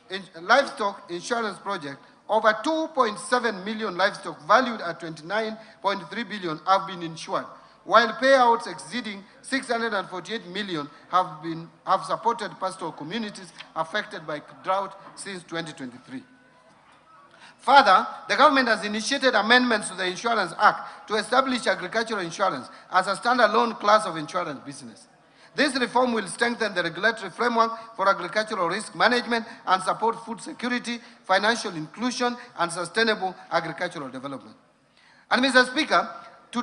Speaker 3: 2.7 million livestock valued at 29.3 billion have been insured, while payouts exceeding 648 million have supported pastoral communities affected by drought since 2023. Further, the government has initiated amendments to the Insurance Act to establish agricultural insurance as a standalone class of insurance business. This reform will strengthen the regulatory framework for agricultural risk management and support food security, financial inclusion, and sustainable agricultural development. And Mr. Speaker, to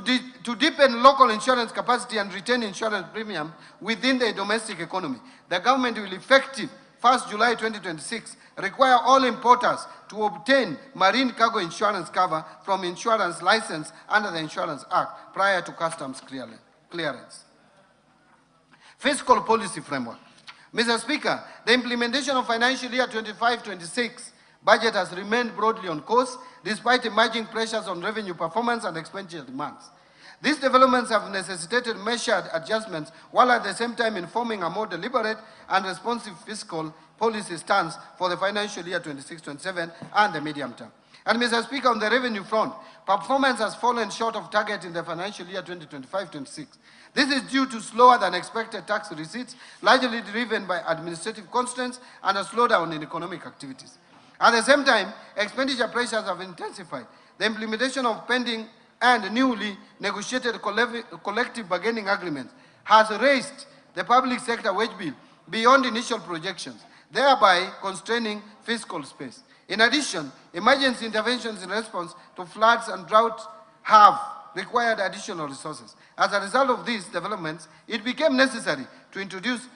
Speaker 3: deepen local insurance capacity and retain insurance premium within the domestic economy, the government will effective 1st July 2026 require all importers to obtain marine cargo insurance cover from insurance license under the Insurance Act prior to customs clearance. Fiscal policy framework. Mr. Speaker, the implementation of financial year 25-26 budget has remained broadly on course despite emerging pressures on revenue performance and expenditure demands. These developments have necessitated measured adjustments while at the same time informing a more deliberate and responsive fiscal policy stance for the financial year 26-27 and the medium term. And Mr. Speaker, on the revenue front, performance has fallen short of target in the financial year 2025-26. This is due to slower than expected tax receipts, largely driven by administrative constraints and a slowdown in economic activities. At the same time, expenditure pressures have intensified. The implementation of pending and newly negotiated collective bargaining agreements has raised the public sector wage bill beyond initial projections, thereby constraining fiscal space. In addition, emergency interventions in response to floods and drought have required additional resources. As a result of these developments, it became necessary to introduce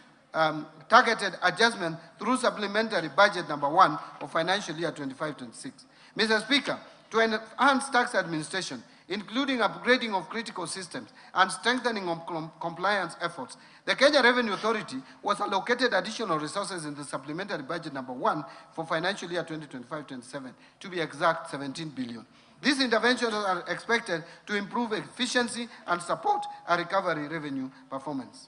Speaker 3: targeted adjustment through supplementary budget number 1 of financial year 25-26. Mr. Speaker, to enhance tax administration, including upgrading of critical systems and strengthening of compliance efforts, the Kenya Revenue Authority was allocated additional resources in the supplementary budget number 1 for financial year 2025-27, to be exact, 17 billion. These interventions are expected to improve efficiency and support a recovery revenue performance.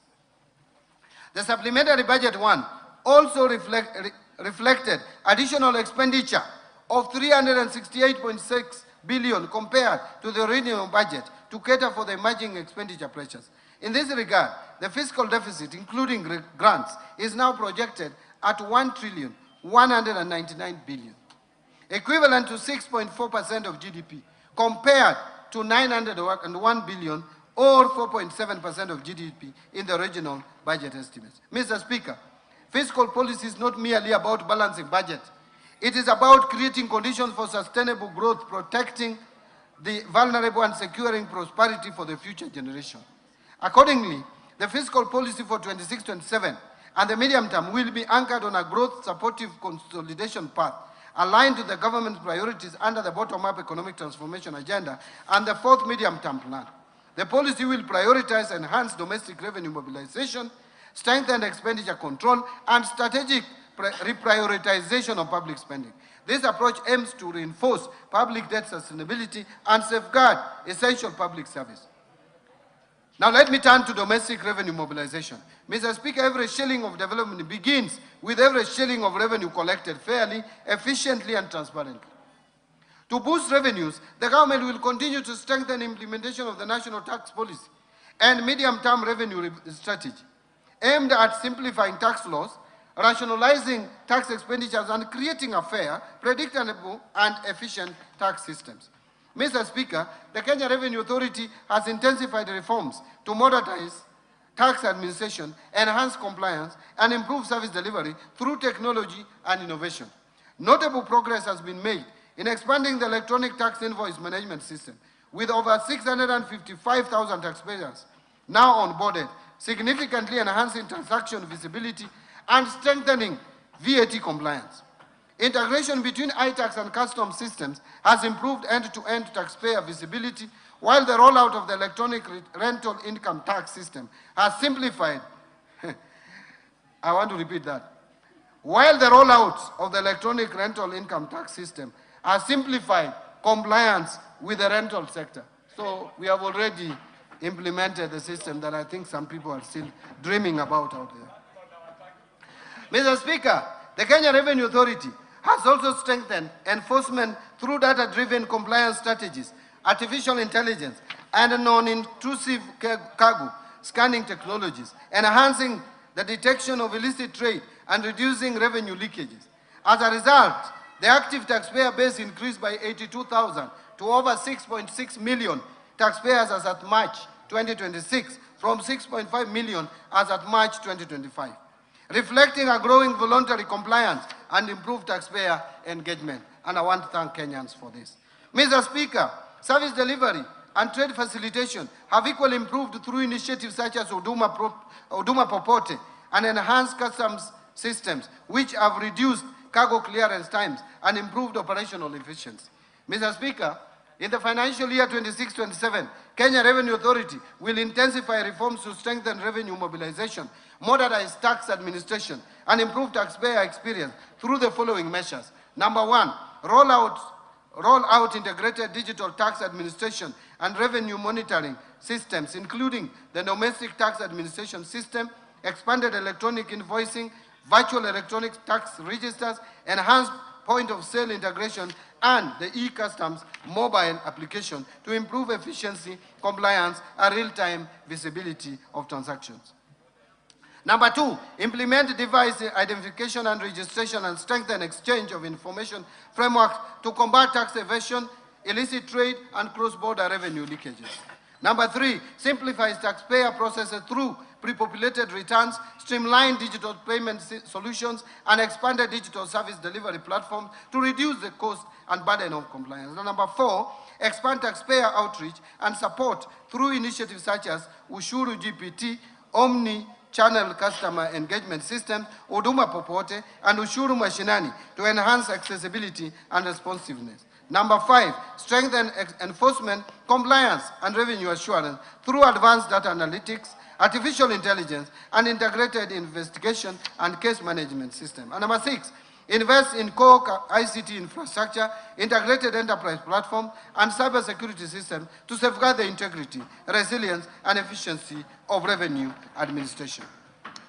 Speaker 3: The supplementary budget 1 also reflected additional expenditure of 368.6 billion compared to the original budget to cater for the emerging expenditure pressures. In this regard, the fiscal deficit, including grants, is now projected at 1,199 billion, equivalent to 6.4% of GDP, compared to 901 billion or 4.7% of GDP in the original budget estimates. Mr. Speaker, fiscal policy is not merely about balancing budget. It is about creating conditions for sustainable growth, protecting the vulnerable and securing prosperity for the future generation. Accordingly, the fiscal policy for 26-27 and the medium term will be anchored on a growth-supportive consolidation path, aligned to the government's priorities under the bottom-up economic transformation agenda and the 4th medium-term plan. The policy will prioritize enhanced domestic revenue mobilization, strengthen expenditure control, and strategic reprioritization of public spending. This approach aims to reinforce public debt sustainability and safeguard essential public service. Now let me turn to domestic revenue mobilization. Mr. Speaker, every shilling of development begins with every shilling of revenue collected fairly, efficiently, and transparently. To boost revenues, the government will continue to strengthen implementation of the national tax policy and medium-term revenue strategy, aimed at simplifying tax laws, rationalizing tax expenditures, and creating a fair, predictable, and efficient tax systems. Mr. Speaker, the Kenya Revenue Authority has intensified reforms to modernize tax administration, enhance compliance, and improve service delivery through technology and innovation. Notable progress has been made in expanding the electronic tax invoice management system, with over 655,000 taxpayers now onboarded, significantly enhancing transaction visibility and strengthening VAT compliance. Integration between iTax and customs systems has improved end-to-end taxpayer visibility, while the rollout of the electronic rental income tax system has simplified. I want to repeat that. While the rollout of the electronic rental income tax system has simplified compliance with the rental sector. So we have already implemented the system that I think some people are still dreaming about out there. Mr. Speaker, the Kenya Revenue Authority has also strengthened enforcement through data-driven compliance strategies, artificial intelligence, and non-intrusive cargo scanning technologies, enhancing the detection of illicit trade and reducing revenue leakages. As a result, the active taxpayer base increased by 82,000 to over 6.6 million taxpayers as at March 2026 from 6.5 million as at March 2025, reflecting a growing voluntary compliance and improved taxpayer engagement. And I want to thank Kenyans for this. Mr. Speaker, service delivery and trade facilitation have equally improved through initiatives such as Huduma Popote and enhanced customs systems, which have reduced cargo clearance times and improved operational efficiency. Mr. Speaker, in the financial year 26-27, Kenya Revenue Authority will intensify reforms to strengthen revenue mobilization, modernize tax administration, and improve taxpayer experience through the following measures. Number one, roll out integrated digital tax administration and revenue monitoring systems, including the domestic tax administration system, expanded electronic invoicing, virtual electronic tax registers, enhanced point-of-sale integration, and the e-customs mobile application to improve efficiency, compliance, and real-time visibility of transactions. Number two, implement device identification and registration and strengthen exchange of information frameworks to combat tax evasion, illicit trade, and cross-border revenue leakages. Number three, simplifies taxpayer processes through pre-populated returns, streamlined digital payment solutions, and expanded digital service delivery platforms to reduce the cost and burden of compliance. And number four, expand taxpayer outreach and support through initiatives such as Ushuru GPT, Omni-Channel Customer Engagement System, Huduma Popote, and Ushuru Mashinani to enhance accessibility and responsiveness. Number five, strengthen enforcement, compliance, and revenue assurance through advanced data analytics, artificial intelligence, and integrated investigation and case management system. And number six, invest in core ICT infrastructure, integrated enterprise platform, and cybersecurity system to safeguard the integrity, resilience, and efficiency of revenue administration.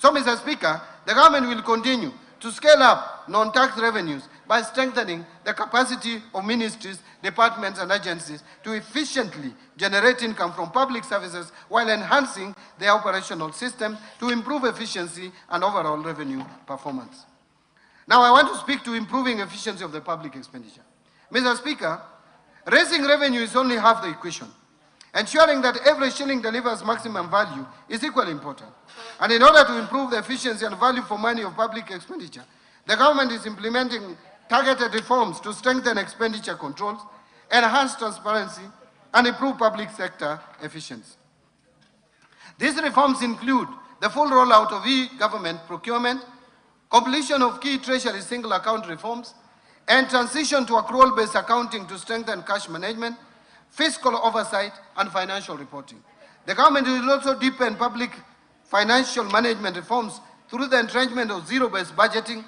Speaker 3: So, Mr. Speaker, the government will continue to scale up non-tax revenues by strengthening the capacity of ministries, departments, and agencies to efficiently generate income from public services while enhancing their operational system to improve efficiency and overall revenue performance. Now, I want to speak to improving efficiency of the public expenditure. Mr. Speaker, raising revenue is only half the equation. Ensuring that every shilling delivers maximum value is equally important. And in order to improve the efficiency and value for money of public expenditure, the government is implementing targeted reforms to strengthen expenditure controls, enhance transparency, and improve public sector efficiency. These reforms include the full rollout of e-government procurement, completion of key treasury single account reforms, and transition to accrual-based accounting to strengthen cash management, fiscal oversight, and financial reporting. The government will also deepen public financial management reforms through the entrenchment of zero-based budgeting,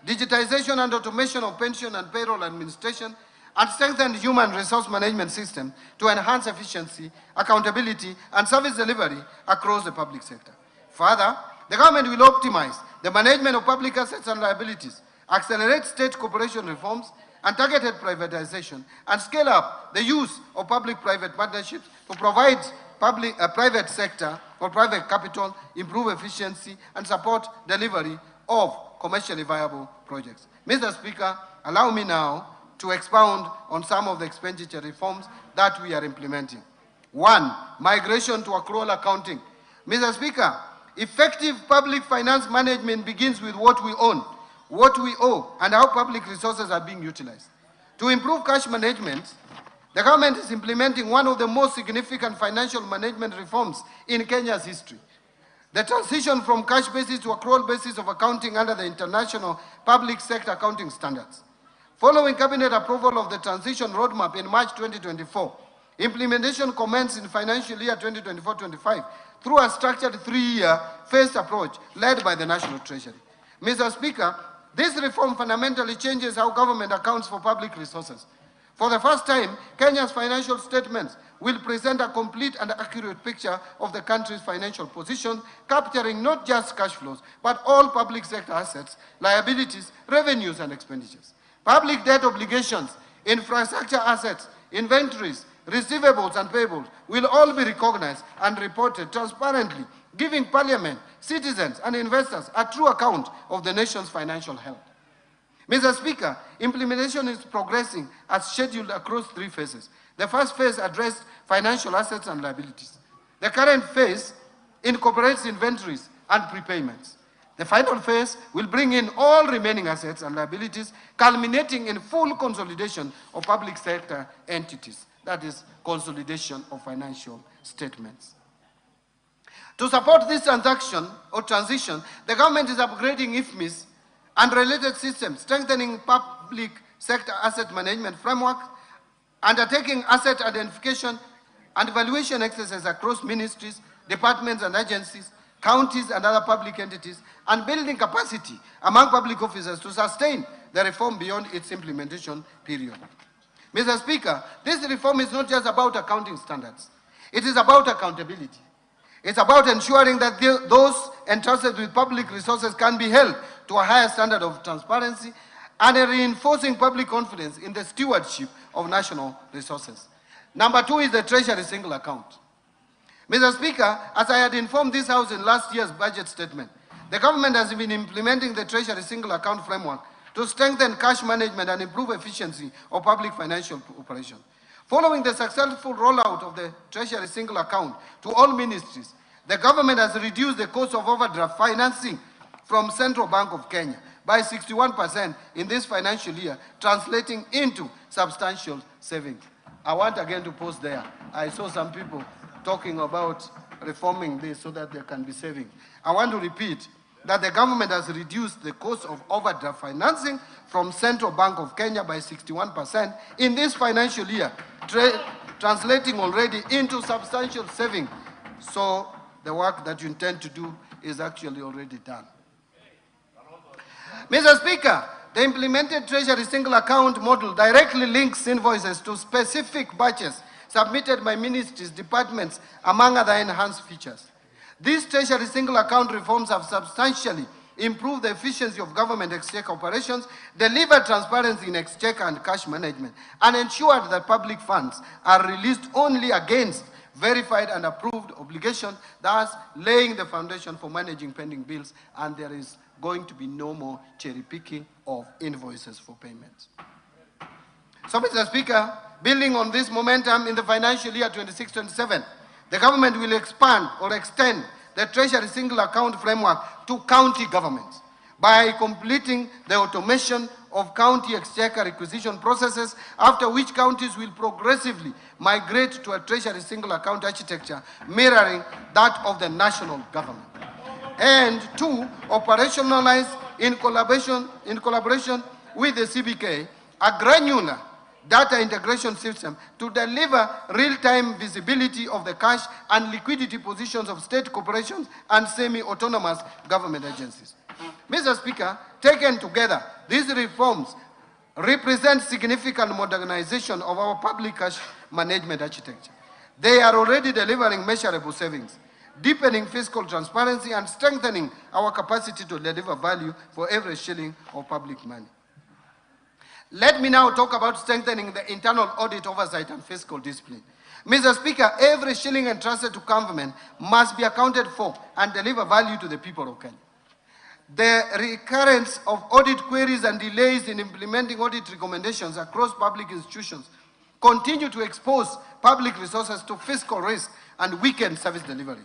Speaker 3: digitization and automation of pension and payroll administration, and strengthen human resource management system to enhance efficiency, accountability, and service delivery across the public sector. Further, the government will optimize the management of public assets and liabilities, accelerate state corporation reforms and targeted privatization, and scale up the use of public-private partnerships to provide private sector or private capital, improve efficiency, and support delivery of commercially viable projects. Mr. Speaker, allow me now to expound on some of the expenditure reforms that we are implementing. One, migration to accrual accounting. Mr. Speaker, effective public finance management begins with what we own. what we owe, and how public resources are being utilized. To improve cash management, the government is implementing one of the most significant financial management reforms in Kenya's history. The transition from cash basis to accrual basis of accounting under the International Public Sector Accounting Standards. Following cabinet approval of the transition roadmap in March 2024, implementation commenced in financial year 2024-25 through a structured 3-year phased approach led by the National Treasury. Mr. Speaker, this reform fundamentally changes how government accounts for public resources. For the first time, Kenya's financial statements will present a complete and accurate picture of the country's financial position, capturing not just cash flows, but all public sector assets, liabilities, revenues, and expenditures. Public debt obligations, infrastructure assets, inventories, receivables, and payables will all be recognized and reported transparently, giving Parliament, citizens, and investors a true account of the nation's financial health. Mr. Speaker, implementation is progressing as scheduled across 3 phases. The first phase addressed financial assets and liabilities. The current phase incorporates inventories and prepayments. The final phase will bring in all remaining assets and liabilities, culminating in full consolidation of public sector entities. That is, consolidation of financial statements. To support this transition, the government is upgrading IFMIS and related systems, strengthening public sector asset management framework, undertaking asset identification and evaluation exercises across ministries, departments and agencies, counties and other public entities, and building capacity among public officers to sustain the reform beyond its implementation period. Mr. Speaker, this reform is not just about accounting standards. It is about accountability. It's about ensuring that those entrusted with public resources can be held to a higher standard of transparency and reinforcing public confidence in the stewardship of national resources. Number 2 is the Treasury single account. Mr. Speaker, as I had informed this House in last year's budget statement, the government has been implementing the Treasury single account framework to strengthen cash management and improve efficiency of public financial operations. Following the successful rollout of the Treasury single account to all ministries, the government has reduced the cost of overdraft financing from Central Bank of Kenya by 61% in this financial year, translating into substantial savings. I want again to pause there. I saw some people talking about reforming this so that there can be savings. I want to repeat that the government has reduced the cost of overdraft financing from Central Bank of Kenya by 61% in this financial year, translating already into substantial savings. So the work that you intend to do is actually already done. Mr. Speaker, the implemented Treasury single account model directly links invoices to specific batches submitted by ministries, departments, among other enhanced features. These Treasury single account reforms have substantially improved the efficiency of government exchequer operations, delivered transparency in exchequer and cash management, and ensured that public funds are released only against verified and approved obligations, thus laying the foundation for managing pending bills, and there is going to be no more cherry picking of invoices for payments. So, Mr. Speaker, building on this momentum in the financial year 26-27, the government will expand or extend the Treasury single account framework to county governments by completing the automation of county exchequer requisition processes, after which counties will progressively migrate to a Treasury single account architecture mirroring that of the national government. And 2, operationalize in collaboration with the CBK a granular data integration system to deliver real-time visibility of the cash and liquidity positions of state corporations and semi-autonomous government agencies. Mr. Speaker, taken together, these reforms represent significant modernization of our public cash management architecture. They are already delivering measurable savings, deepening fiscal transparency, and strengthening our capacity to deliver value for every shilling of public money. Let me now talk about strengthening the internal audit oversight and fiscal discipline. Mr. Speaker, every shilling entrusted to government must be accounted for and deliver value to the people of Kenya. The recurrence of audit queries and delays in implementing audit recommendations across public institutions continue to expose public resources to fiscal risk and weaken service delivery.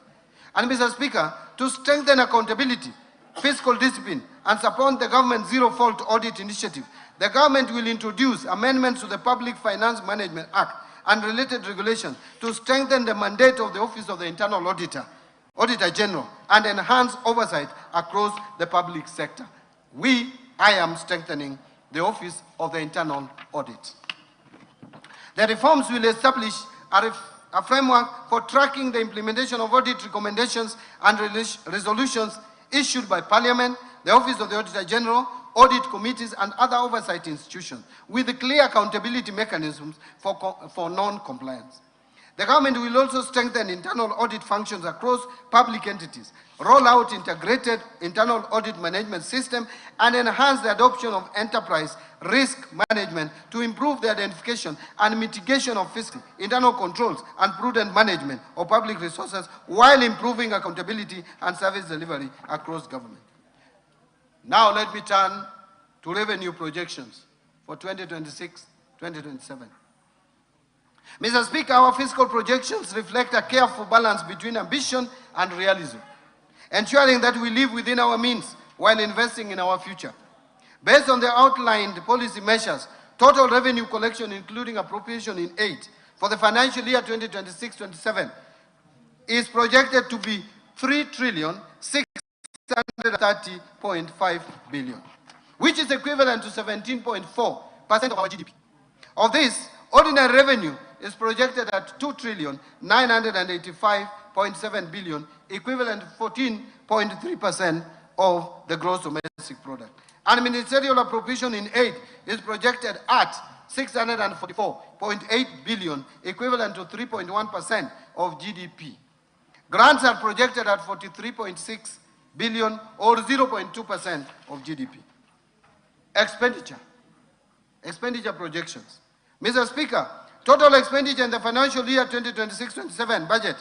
Speaker 3: And Mr. Speaker, to strengthen accountability, fiscal discipline, and support the government's zero-fault audit initiative, the government will introduce amendments to the Public Finance Management Act and related regulations to strengthen the mandate of the Office of the Internal Auditor General, and enhance oversight across the public sector. I am strengthening the Office of the Internal Audit. The reforms will establish a framework for tracking the implementation of audit recommendations and resolutions issued by Parliament, the Office of the Auditor General, audit committees, and other oversight institutions, with clear accountability mechanisms for non-compliance. The government will also strengthen internal audit functions across public entities, roll out integrated internal audit management system, and enhance the adoption of enterprise risk management to improve the identification and mitigation of fiscal, internal controls, and prudent management of public resources, while improving accountability and service delivery across government. Now let me turn to revenue projections for 2026-2027. Mr. Speaker, our fiscal projections reflect a careful balance between ambition and realism, ensuring that we live within our means while investing in our future. Based on the outlined policy measures, total revenue collection, including appropriation in aid, for the financial year 2026-27 is projected to be 3,630.5 billion, which is equivalent to 17.4% of our GDP. Of this, ordinary revenue is projected at 2,985.7 billion, equivalent to 14.3% of the gross domestic product. And ministerial appropriation in aid is projected at 644.8 billion, equivalent to 3.1% of GDP. Grants are projected at 43.6 billion, or 0.2% of GDP. Expenditure projections. Mr. Speaker, total expenditure in the financial year 2026-27 budget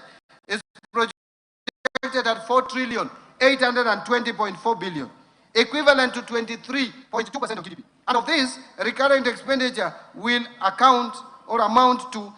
Speaker 3: is projected at 4,820.4 billion, equivalent to 23.2% of GDP. And of this, recurrent expenditure will amount to